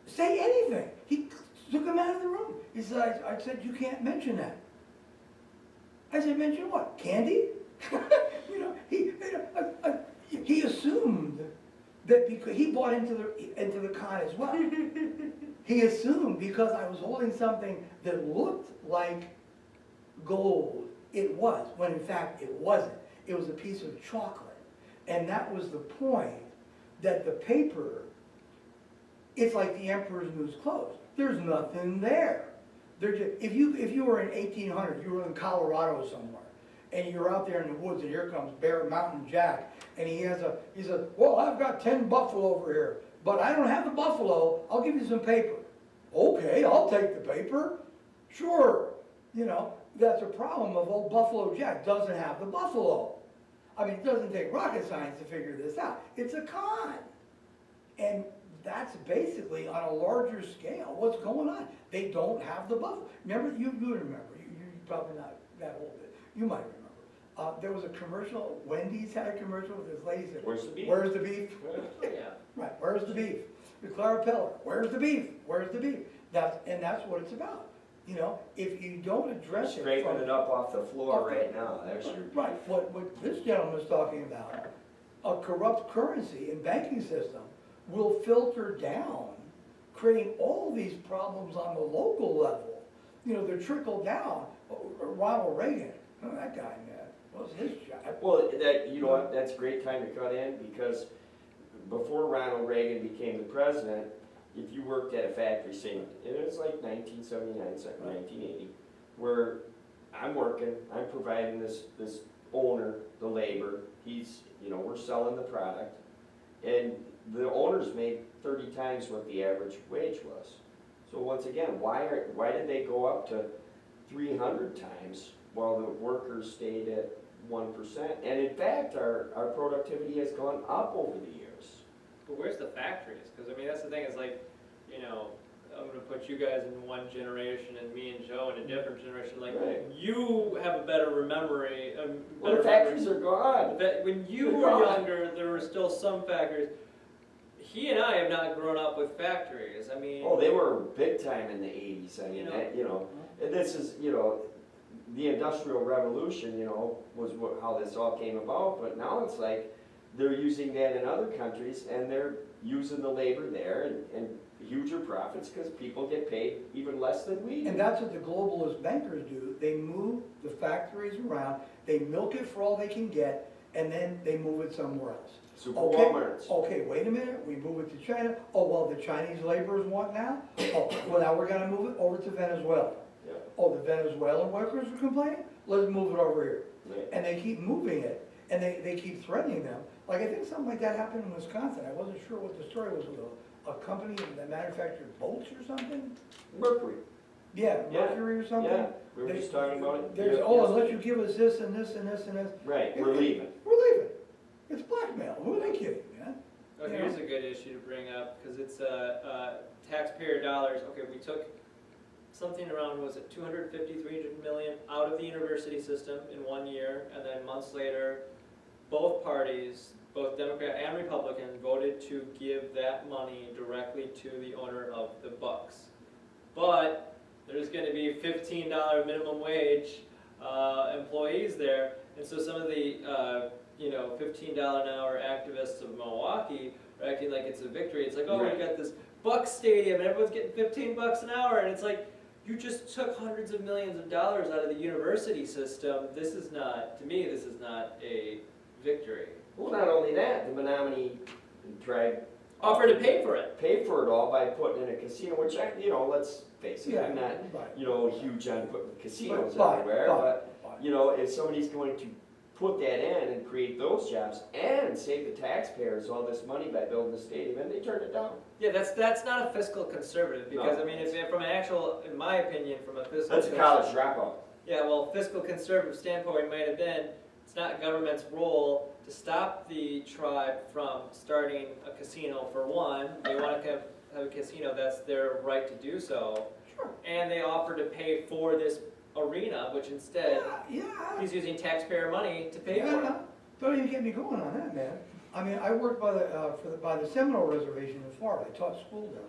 say anything. He took him out of the room. He said, I said, you can't mention that. I said, mention what? Candy? You know, he assumed that because he bought into the con as well. He assumed because I was holding something that looked like gold, it was, when in fact it wasn't. It was a piece of chocolate. And that was the point, that the paper, it's like the emperor's new clothes. There's nothing there. If you were in 1800, you were in Colorado somewhere, and you're out there in the woods, and here comes Bear Mountain Jack, and he says, well, I've got 10 buffalo over here, but I don't have the buffalo, I'll give you some paper. Okay, I'll take the paper. Sure. You know, that's a problem of old Buffalo Jack doesn't have the buffalo. I mean, it doesn't take rocket science to figure this out. It's a con. And that's basically on a larger scale what's going on. They don't have the buffalo. Remember, you remember, you're probably not that old, but you might remember. There was a commercial, Wendy's had a commercial with this lady said, Where's the beef? Where's the beef? Yeah. Right, where's the beef? With Clara Peller, where's the beef? Where's the beef? That's what it's about. You know, if you don't address it Scraping from... it up off the floor right now, there's your beef. Right, what this gentleman is talking about, a corrupt currency and banking system will filter down, creating all these problems on the local level. You know, they're trickled down. Ronald Reagan, that guy, man, what was his job? Well, you know what, that's a great time to cut in, because before Ronald Reagan became the president, if you worked at a factory, say, and it was like 1979, 1980, where I'm working, I'm providing this owner the labor, we're selling the product, and the owners made 30 times what the average wage was. So once again, why did they go up to 300 times while the workers stayed at 1%? And in fact, our productivity has gone up over the years. But where's the factories? Because I mean, that's the thing, is like, you know, I'm gonna put you guys in one generation and me and Joe in a different generation. Like, Right. you have a better memory. Well, the factories are gone. When you They're were gone. younger, there were still some factories. He and I have not grown up with factories. I mean, Oh, they were big time in the 80s. I mean, You know. and this is, the Industrial Revolution, was how this all came about. But now it's like they're using that in other countries, and they're using the labor there and huger profits because people get paid even less than we do. And that's what the globalist bankers do. They move the factories around, they milk it for all they can get, and then they move it somewhere else. Super Okay, Walmarts. okay, wait a minute, we move it to China. Oh, well, the Chinese laborers want now? Oh, well, now we're gonna move it over to Venezuela. Yeah. Oh, the Venezuelan workers are complaining? Let's move it over here. Right. And they keep moving it, and they keep threatening them Like, I think something like that happened in Wisconsin. I wasn't sure what the story was with a company that manufactured bolts or something. Mercury. Yeah, Yeah, Mercury or something. Yeah, we were just talking about it. There's, Yeah, oh, unless yesterday. you give us this and this and this and this. Right, we're leaving. We're leaving. It's blackmail. Who are they kidding, man? Oh, here's a good issue to bring up, because it's taxpayer dollars. Okay, we took something around, was it 250, 300 million out of the university system in 1 year, and then months later, both parties, both Democrat and Republican, voted to give that money directly to the owner of the Bucks. But there's going to be $15 minimum wage employees there, and so some of the $15 an hour activists of Milwaukee are acting like it's a victory. It's like, oh, Right. we got this Bucks stadium and everyone's getting $15 an hour, and it's like, you just took hundreds of millions of dollars out of the university system. This is not, to me, this is not a victory. Well, not only that, the Menominee tried. Offer to pay for it. Pay for it all by putting in a casino, which let's face it, Yeah, I'm not, right. huge on putting casinos But- everywhere, but, but- if somebody's going to put that in and create those jobs and save the taxpayers all this money by building the stadium, and they turned it down. Yeah, that's not a fiscal conservative, because No. I mean, if from an actual, in my opinion, from a fiscal. That's a college dropout. Yeah, well, fiscal conservative standpoint might have been, it's not government's role to stop the tribe from starting a casino for one. They want to have a casino, that's their right to do so. Sure. And they offer to pay for this arena, which instead, Yeah. he's using taxpayer money to pay for it. Yeah, don't even get me going on that, man. I mean, I worked by the Seminole Reservation in Florida. I taught school down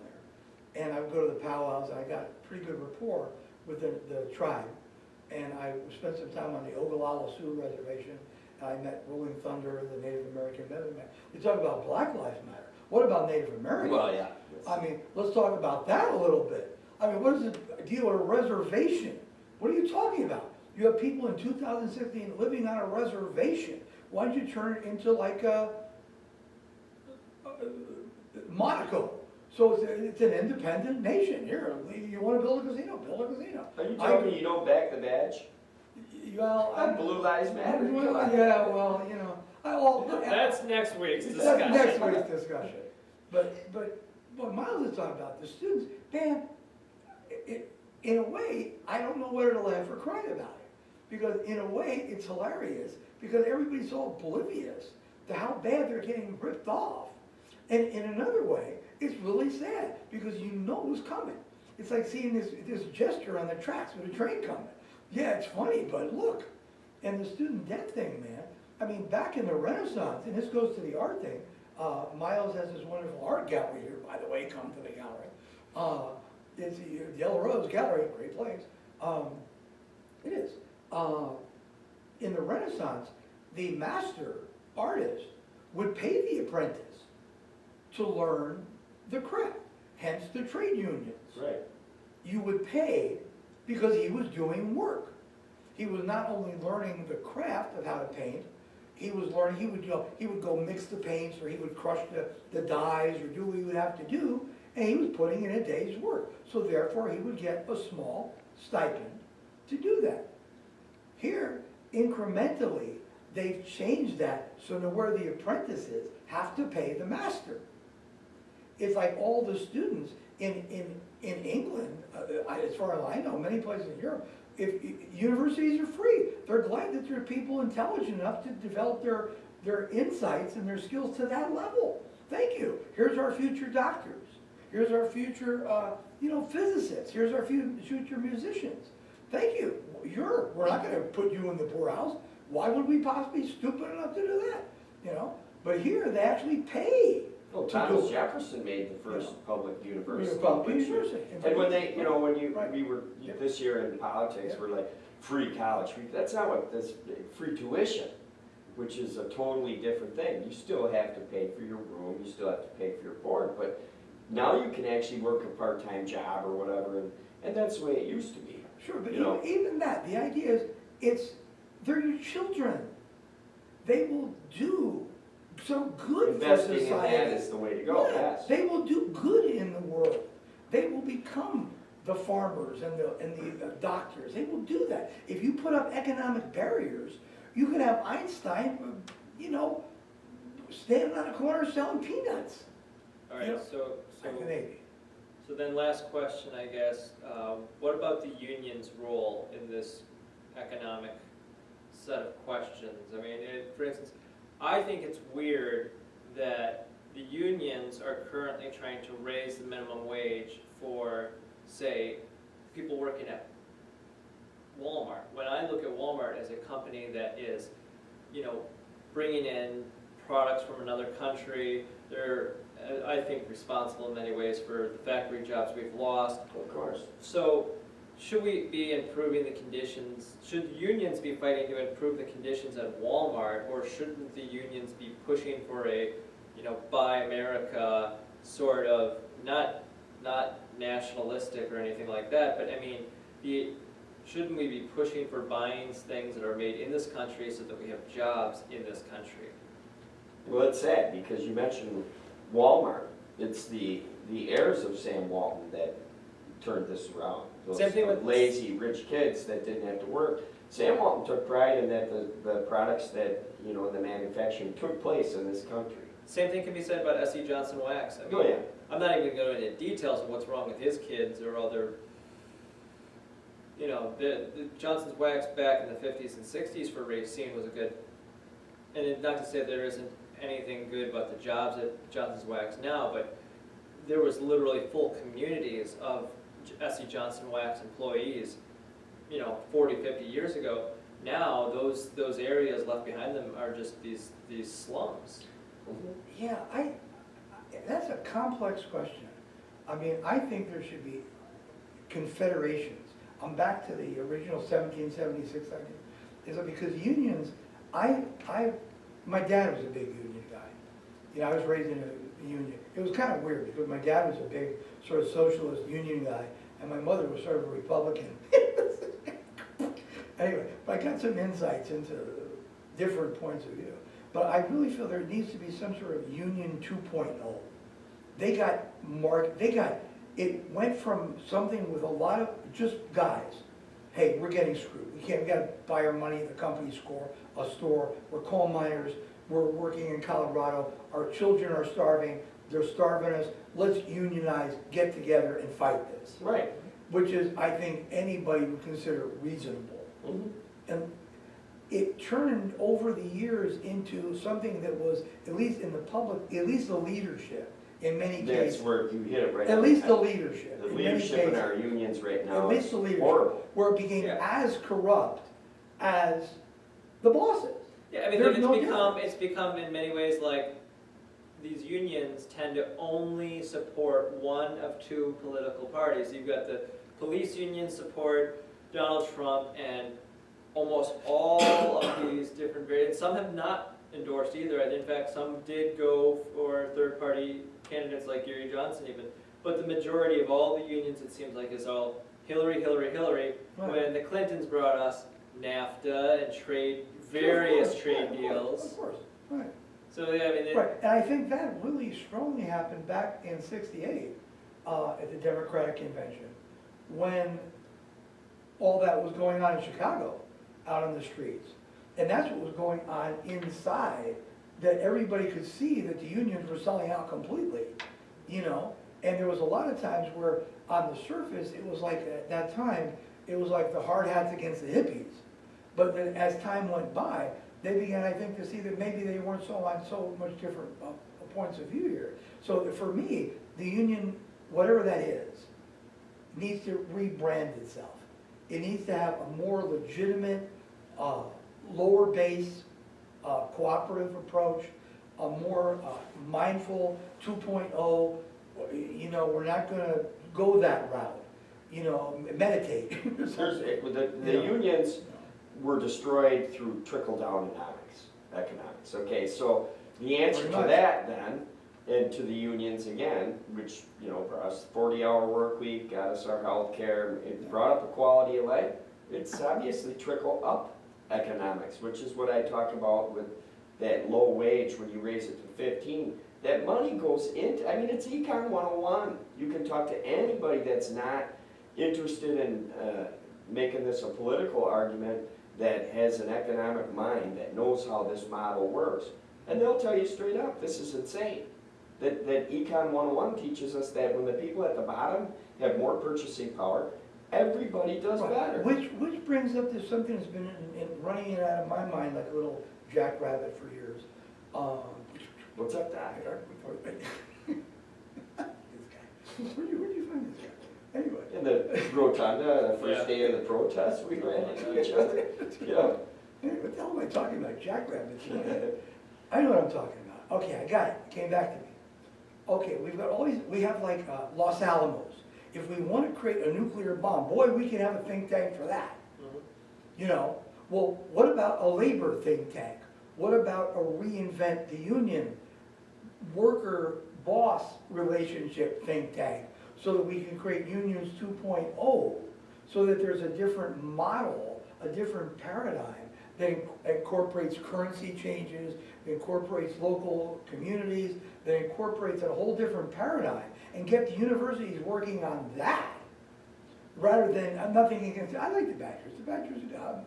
there. And I would go to the powwows, and I got pretty good rapport with the tribe. And I spent some time on the Ogallala Sioux Reservation. And I met Rolling Thunder, the Native American Medicine Man. We talk about Black Lives Matter. What about Native Americans? Well, yeah. I mean, let's talk about that a little bit. I mean, what is the deal with a reservation? What are you talking about? You have people in 2016 living on a reservation. Why don't you turn it into like Monaco? So it's an independent nation. Here, you want to build a casino? Build a casino. Are you telling me you don't back the badge? Well, Blue Lives Matter? Come on. yeah, well, That's next week's that's discussion. next week's discussion. But what Miles is talking about, the students, man, in a way, I don't know whether to laugh or cry about it. Because in a way, it's hilarious, because everybody's so oblivious to how bad they're getting ripped off. And in another way, it's really sad, because you know who's coming. It's like seeing this gesture on the tracks with a train coming. Yeah, it's funny, but look. And the student debt thing, man, I mean, back in the Renaissance, and this goes to the art thing, Miles has this wonderful art gallery here, by the way, come to the gallery. It's the Yellow Rose Gallery, great place. It is. In the Renaissance, the master artist would pay the apprentice to learn the craft, hence the trade unions. Right. You would pay because he was doing work. He was not only learning the craft of how to paint, he was learning, he would go mix the paints, or he would crush the dyes, or do what he would have to do, and he was putting in a day's work. So therefore, he would get a small stipend to do that. Here, incrementally, they've changed that so to where the apprentices have to pay the master. It's like all the students in England, as far as I know, many places in Europe, if universities are free, they're glad that there are people intelligent enough to develop their insights and their skills to that level. Thank you. Here's our future doctors. Here's our future, physicists. Here's our future musicians. Thank you. We're not going to put you in the poorhouse. Why would we possibly be stupid enough to do that? But here they actually pay. Well, Thomas Jefferson made the first public university. Public university. And when they, Right. we were, Yep. this year in politics, Yep. we're like, free college, that's not what this, free tuition, which is a totally different thing. You still have to pay for your room, you still have to pay for your board, but now you can actually work a part-time job or whatever, and that's the way it used to be. Sure, but You know. even that, the idea is, they're your children. They will do some good for Investing society. in that is the way to go, Yeah, yes. they will do good in the world. They will become the farmers and the doctors. They will do that. If you put up economic barriers, you could have Einstein, standing on a corner selling peanuts. All You know, right, so, Maybe. so then last question, I guess, what about the union's role in this economic set of questions? I mean, for instance, I think it's weird that the unions are currently trying to raise the minimum wage for, say, people working at Walmart. When I look at Walmart as a company that is, bringing in products from another country, they're, I think, responsible in many ways for the factory jobs we've lost. Of course. So, should we be improving the conditions, should unions be fighting to improve the conditions at Walmart, or shouldn't the unions be pushing for a, Buy America sort of, not nationalistic or anything like that, but I mean, shouldn't we be pushing for buying things that are made in this country so that we have jobs in this country? Well, it's sad, because you mentioned Walmart. It's the heirs of Sam Walton that turned this around. Those Same thing with- lazy, rich kids that didn't have to work. Sam Walton took pride in that the products that, the manufacturing took place in this country. Same thing can be said about S.E. Johnson Wax. I mean, Oh, yeah. I'm not even going into details of what's wrong with his kids or other, the Johnson's Wax back in the 50s and 60s for Racine was a good, and not to say there isn't anything good about the jobs at Johnson's Wax now, but there was literally full communities of S.E. Johnson Wax employees, 40, 50 years ago. Now, those areas left behind them are just these slums. Yeah, that's a complex question. I mean, I think there should be confederations. I'm back to the original 1776 idea. Is that because unions, my dad was a big union guy. I was raised in a union. It was kind of weird because my dad was a big sort of socialist union guy, and my mother was sort of a Republican. Anyway, but I got some insights into different points of view. But I really feel there needs to be some sort of union 2.0. It went from something with a lot of just guys. Hey, we're getting screwed. We got to buy our money at the company store. We're coal miners. We're working in Colorado. Our children are starving. They're starving us. Let's unionize, get together, and fight this. Right. Which is, I think, anybody would consider reasonable. And it turned over the years into something that was, at least in the public, at least the leadership, in many That's cases. where you hit it right. At on least the the head. leadership. The in many leadership in cases. our unions right now At least is the leadership. horrible. Where it became Yeah. as corrupt as the bosses. Yeah, I mean, There's no it's become in many ways like these unions tend to only support one of two political parties. You've got the police unions support Donald Trump, and almost all of these different variants. Some have not endorsed either. In fact, some did go for third-party candidates like Gary Johnson even. But the majority of all the unions, it seems like, is all Hillary, Hillary, Hillary. Right. When the Clintons brought us NAFTA and various Of course, trade right, deals. Of course, right. So yeah, I mean, Right, and I think that really strongly happened back in '68 at the Democratic Convention, when all that was going on in Chicago, out on the streets. And that's what was going on inside, that everybody could see that the unions were selling out completely, And there was a lot of times where, on the surface, it was like, at that time, it was like the hard hats against the hippies. But then as time went by, they began, I think, to see that maybe they weren't on so much different points of view here. So for me, the union, whatever that is, needs to rebrand itself. It needs to have a more legitimate, lower base, cooperative approach, a more mindful 2.0. We're not going to go that route. Meditate. The unions were destroyed through trickle-down economics. Okay, so the answer to Pretty much. that then, and to the unions again, which, for us, 40-hour work week, got us our health care, it brought up the quality of life. It's obviously trickle-up economics, which is what I talk about with that low wage when you raise it to 15. That money goes into, it's Econ 101. You can talk to anybody that's not interested in making this a political argument, that has an economic mind, that knows how this model works. And they'll tell you straight up, this is insane. That Econ 101 teaches us that when the people at the bottom have more purchasing power, everybody does Right. better. Which brings up to something that's been running in and out of my mind like a little jackrabbit for years. What's up, Doc? This guy. Where'd you find this guy? Anyway. In the rotunda, the first Yeah. day of the protest, we ran into each other. Yeah. Anyway, what the hell am I talking about? Jackrabbits? I know what I'm talking about. Okay, I got it. It came back to me. Okay, we've got all these, we have like Los Alamos. If we want to create a nuclear bomb, boy, we can have a think tank for that. Mhm. You know, well, what about a labor think tank? What about a reinvent the union worker-boss relationship think tank so that we can create unions 2.0, so that there's a different model, a different paradigm that incorporates currency changes, that incorporates local communities, that incorporates a whole different paradigm, and get the universities working on that, rather than, I'm nothing against, I like the Badgers,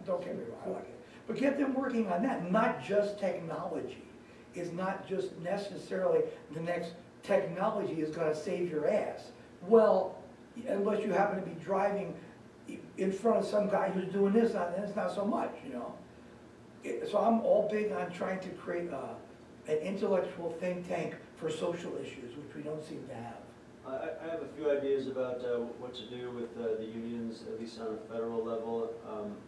don't get me wrong, I like it. But get them working on that, not just technology. It's not just necessarily the next technology is gonna save your ass. Well, unless you happen to be driving in front of some guy who's doing this, and it's not so much, you know? So I'm all big on trying to create an intellectual think tank for social issues, which we don't seem to have. I have a few ideas about what to do with the unions, at least on a federal level.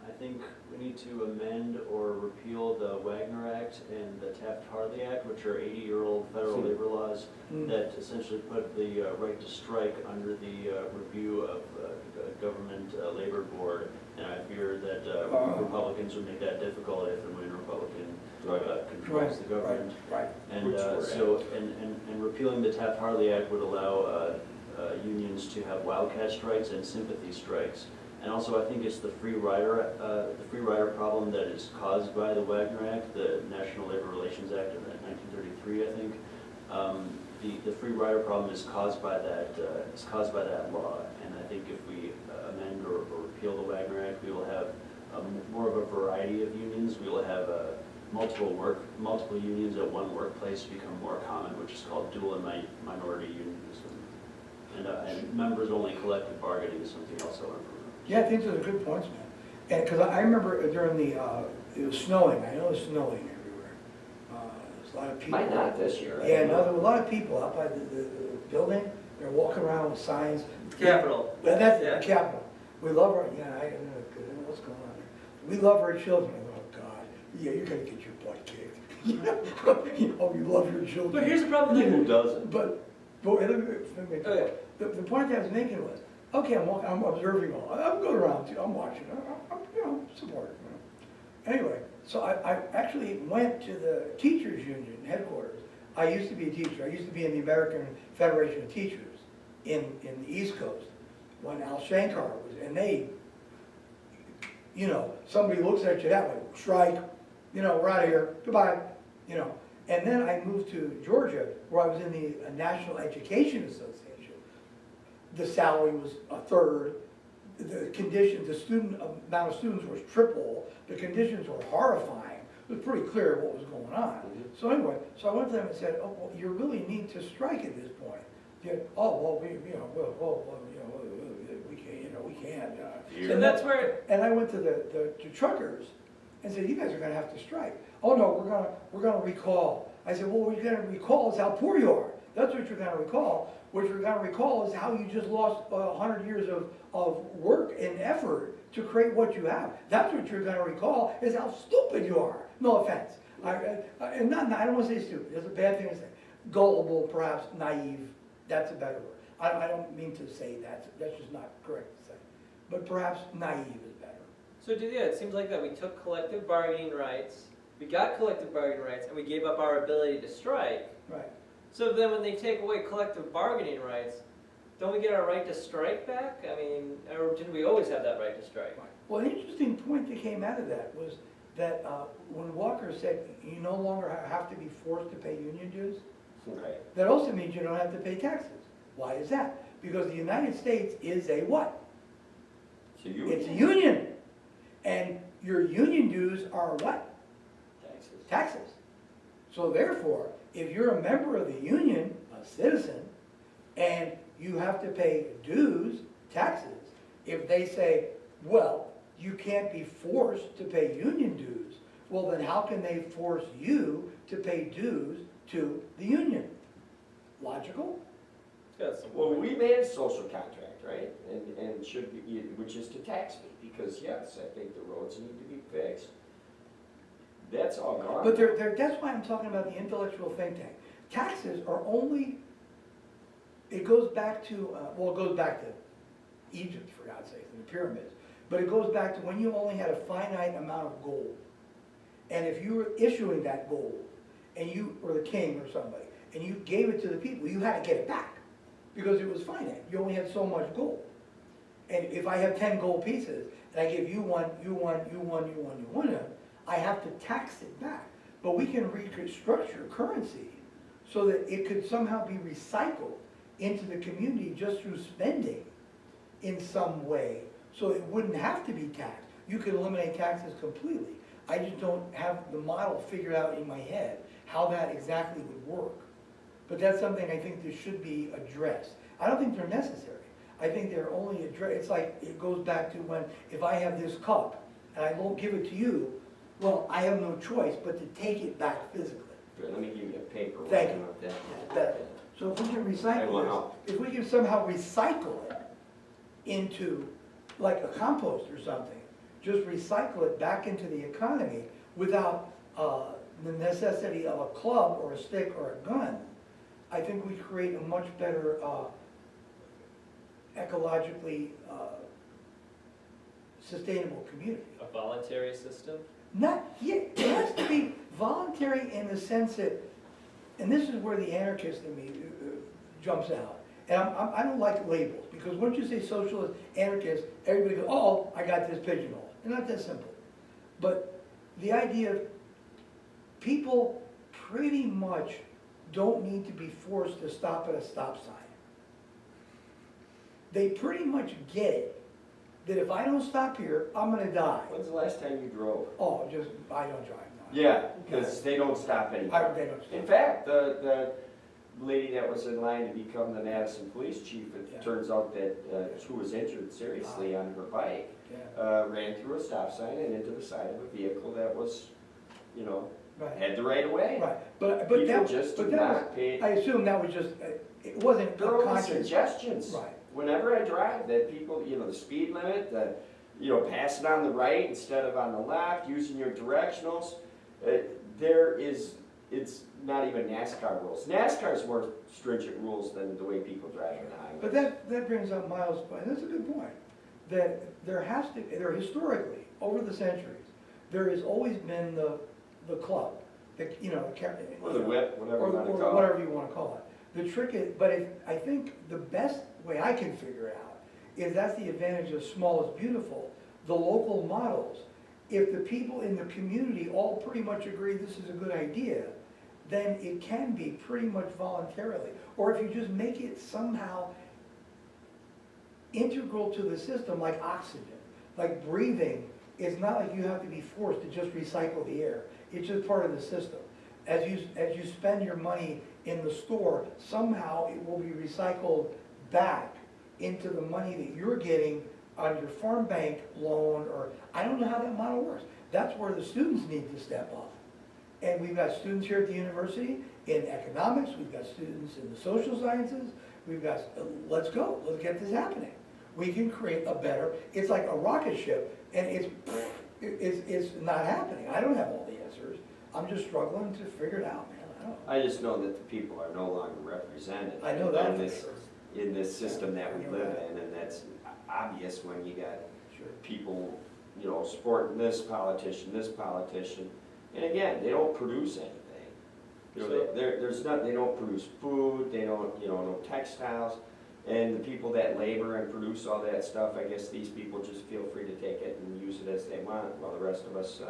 I think we need to amend or repeal the Wagner Act and the Taft-Hartley Act, which are 80-year-old federal labor laws that essentially put the right to strike under the review of government labor board. And I fear that Republicans would make that difficult if and when a Republican controls the government. Right. And Which we're so, and repealing the Taft-Hartley Act would allow unions to have wildcat strikes and sympathy strikes. And also, I think it's the free rider problem that is caused by the Wagner Act, the National Labor Relations Act of 1933, I think. The free rider problem is caused by that law. And I think if we amend or repeal the Wagner Act, we will have more of a variety of unions. We will have multiple unions at one workplace become more common, which is called dual and minority unionism. And members-only collective bargaining is something else I want to promote. Yeah, I think those are good points, man. And, because I remember during it was snowing, I know it was snowing everywhere. There's a lot of people. Might not this year. I Yeah, don't no, know. there were a lot of people out by the building, they're walking around with signs. Capitol. Well, that's Yeah. the Capitol. We love our, yeah, I don't know what's going on there. We love our children. Oh, God, yeah, you're gonna get your butt kicked. You know, you love your children. But here's the problem, Who like, doesn't? But let me make Oh, yeah. the point that I was making was, okay, I'm observing all, I'm going around too, I'm watching, I'm you know, supporting, you know. Anyway, so I actually went to the teachers union headquarters. I used to be a teacher, I used to be in the American Federation of Teachers in the East Coast, when Al Shankar was, and they, you know, somebody looks at you that way, strike, you know, we're out of here, goodbye, you know. And then I moved to Georgia, where I was in the National Education Association. The salary was a third, the conditions, amount of students was triple, the conditions were horrifying. It was pretty clear what was going on. So anyway, so I went to them and said, oh, well, you really need to strike at this point. Yeah, oh, well, we can't, we can't. and that's where, And I went to the truckers and said, you guys are gonna have to strike. Oh, no, we're gonna recall. I said, well, what you're gonna recall is how poor you are. That's what you're gonna recall. What you're gonna recall is how you just lost 100 years of work and effort to create what you have. That's what you're gonna recall, is how stupid you are. No offense. I don't wanna say stupid, it's a bad thing to say. Gullible, perhaps, naive, that's a better word. I don't mean to say that, that's just not correct to say. But perhaps naive is better. so it seems like that we took collective bargaining rights, we got collective bargaining rights, and we gave up our ability to strike. Right. So then when they take away collective bargaining rights, don't we get our right to strike back? I mean, or didn't we always have that right to strike? Well, an interesting point that came out of that was that when Walker said you no longer have to be forced to pay union dues, Right. that also means you don't have to pay taxes. Why is that? Because the United States is a what? So you. It's a union. And your union dues are what? Taxes. Taxes. So therefore, if you're a member of the union, a citizen, and you have to pay dues, taxes, if they say, well, you can't be forced to pay union dues, well, then how can they force you to pay dues to the union? Logical? It's got some. Well, we manage social contract, right? And should be, which is to tax me, because yes, I think the roads need to be fixed. That's all gone. But that's why I'm talking about the intellectual think tank. Taxes are only, it goes back to, well, it goes back to Egypt, for God's sake, and the pyramids. But it goes back to when you only had a finite amount of gold. And if you were issuing that gold, and you, or the king or somebody, and you gave it to the people, you had to get it back. Because it was finite. You only had so much gold. And if I have 10 gold pieces, and I give you one, I have to tax it back. But we can restructure currency so that it could somehow be recycled into the community just through spending in some way, so it wouldn't have to be taxed. You could eliminate taxes completely. I just don't have the model figured out in my head, how that exactly would work. But that's something I think that should be addressed. I don't think they're necessary. I think they're only addressed, it's like, it goes back to when, if I have this cup, and I won't give it to you, well, I have no choice but to take it back physically. Here, let me give you a paper. Thank you. about that. That- So if we can I want recycle out. this, if we can somehow recycle it into, like a compost or something, just recycle it back into the economy without the necessity of a club or a stick or a gun, I think we create a much better ecologically sustainable community. A voluntary system? Not, yeah, it has to be voluntary in the sense that, and this is where the anarchist in me jumps out. And I don't like labels, because once you say socialist, anarchist, everybody goes, oh, I got this pigeonhole. It's not that simple. But the idea of people pretty much don't need to be forced to stop at a stop sign. They pretty much get it, that if I don't stop here, I'm gonna die. When's the last time you drove? Oh, just, I don't drive, no. Yeah, because they don't stop anymore. They don't In stop. fact, the lady that was in line to become the Madison Police Chief, Yeah. it turns out that who was injured seriously on her bike, Yeah, ran through a stop sign and into the side of a vehicle that was, you know, right, had the right of way. right. But People that, just but do that not was, pay. I assume that was just, it wasn't There are conscious. suggestions. Right. Whenever I drive, that people, you know, the speed limit, the, you know, passing on the right instead of on the left, using your directionals. It's not even NASCAR rules. NASCAR's more stringent rules than the way people drive on the highway. But that brings up Miles' point, and that's a good point, that there historically, over the centuries, there has always been the club, you know, Or the whip, whatever or you want to or call it. whatever you want to call it. The trick is, but I think the best way I can figure it out is that's the advantage of small is beautiful. The local models, if the people in the community all pretty much agree this is a good idea, then it can be pretty much voluntarily. Or if you just make it somehow integral to the system, like oxygen, like breathing, it's not like you have to be forced to just recycle the air. It's just part of the system. As you spend your money in the store, somehow it will be recycled back into the money that you're getting on your farm bank loan, or, I don't know how that model works. That's where the students need to step up. And we've got students here at the university in economics, we've got students in the social sciences, we've got, let's go, let's get this happening. We can create a better, it's like a rocket ship, and it's not happening. I don't have all the answers. I'm just struggling to figure it out, man. I don't know. I just know that the people are no longer represented. I know that in for this, sure. in this system that we I know live that. in, and that's obvious when you got Sure. people, you know, supporting this politician, and again, they don't produce anything. You know, So- there's not, they don't produce food, they don't, you know, no textiles, and the people that labor and produce all that stuff, I guess these people just feel free to take it and use it as they want, while the rest of us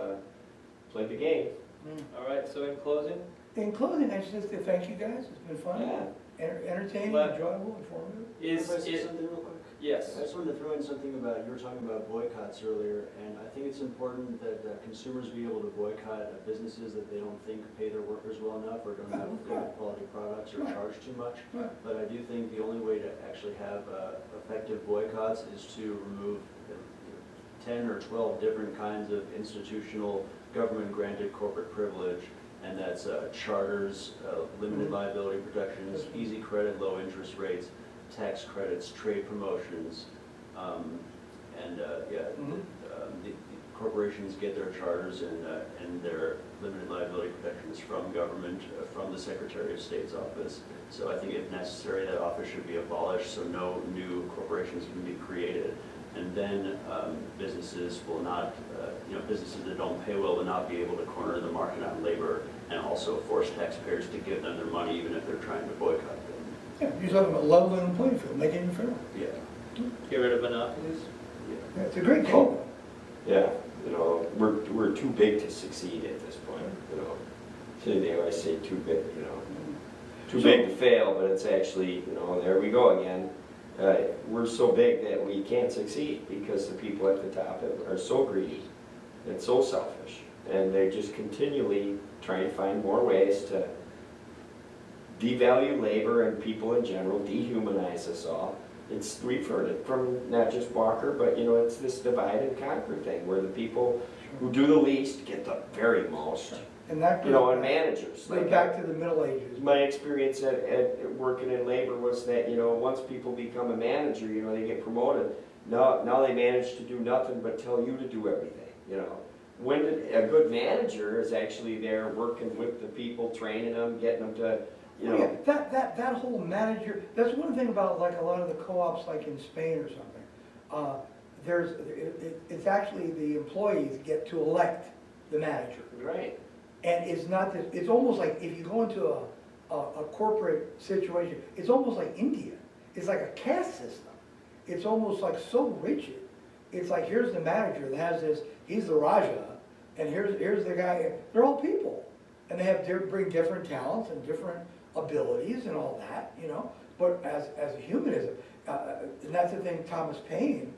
play the game. Mm. All right, so in closing, In closing, I just to thank you guys, it's been fun. Yeah. entertaining, But- enjoyable, informative. Is Can I say it, something real quick? yes. I just wanted to throw in something about, you were talking about boycotts earlier, and I think it's important that consumers be able to boycott businesses that they don't think pay their workers well enough or don't have good quality products or Right. charge too much. Right. But I do think the only way to actually have effective boycotts is to remove 10 or 12 different kinds of institutional government-granted corporate privilege, and that's charters, limited liability protections, easy credit, low interest rates, tax credits, trade promotions, and the corporations get their charters and their limited liability protections from government, from the Secretary of State's office. So I think if necessary, that office should be abolished so no new corporations can be created. And then businesses will not, businesses that don't pay well will not be able to corner the market on labor and also force taxpayers to give them their money even if they're trying to boycott them. Yeah, you're talking about leveling the playing field, making it fair. Yeah. Get rid of monopolies? Yeah, it's a great goal. Yeah, we're too big to succeed at this point, So they always say too big, too big to fail, but it's actually, there we go again. We're so big that we can't succeed because the people at the top are so greedy and so selfish. And they're just continually trying to find more ways to devalue labor and people in general, dehumanize us all. We've heard it from not just Walker, but it's this divide and conquer thing where the people who do the least get the very most. And that And goes managers. way back to the Middle Ages. My experience at working in labor was that, once people become a manager, they get promoted. Now they manage to do nothing but tell you to do everything, When a good manager is actually there working with the people, training them, getting them to, Oh, yeah, that whole manager, that's one thing about like a lot of the co-ops like in Spain or something. It's actually the employees get to elect the manager. Right. And it's not this, it's almost like if you go into a corporate situation, it's almost like India. It's like a caste system. It's almost like so rigid. It's like, here's the manager that has this, he's the Raja, and here's the guy, they're all people. And they bring different talents and different abilities and all that, But as a humanism, and that's the thing Thomas Paine,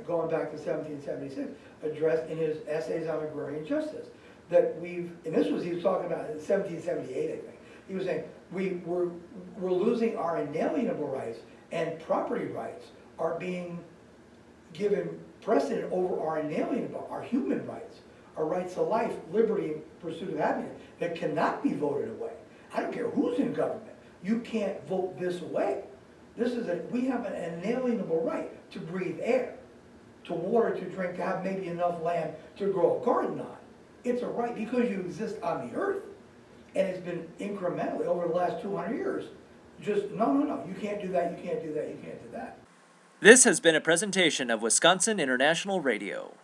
going back to 1776, addressed in his essays on agrarian justice. That he was talking about in 1778, I think. He was saying, we're losing our inalienable rights, and property rights are being given precedent over our inalienable, our human rights, our rights to life, liberty, and pursuit of happiness, that cannot be voted away. I don't care who's in government. You can't vote this away. We have an inalienable right to breathe air, to water, to drink, to have maybe enough land to grow a garden on. It's a right because you exist on the earth. And it's been incrementally over the last 200 years. Just, no, you can't do that, you can't do that, you can't do that. This has been a presentation of Wisconsin International Radio.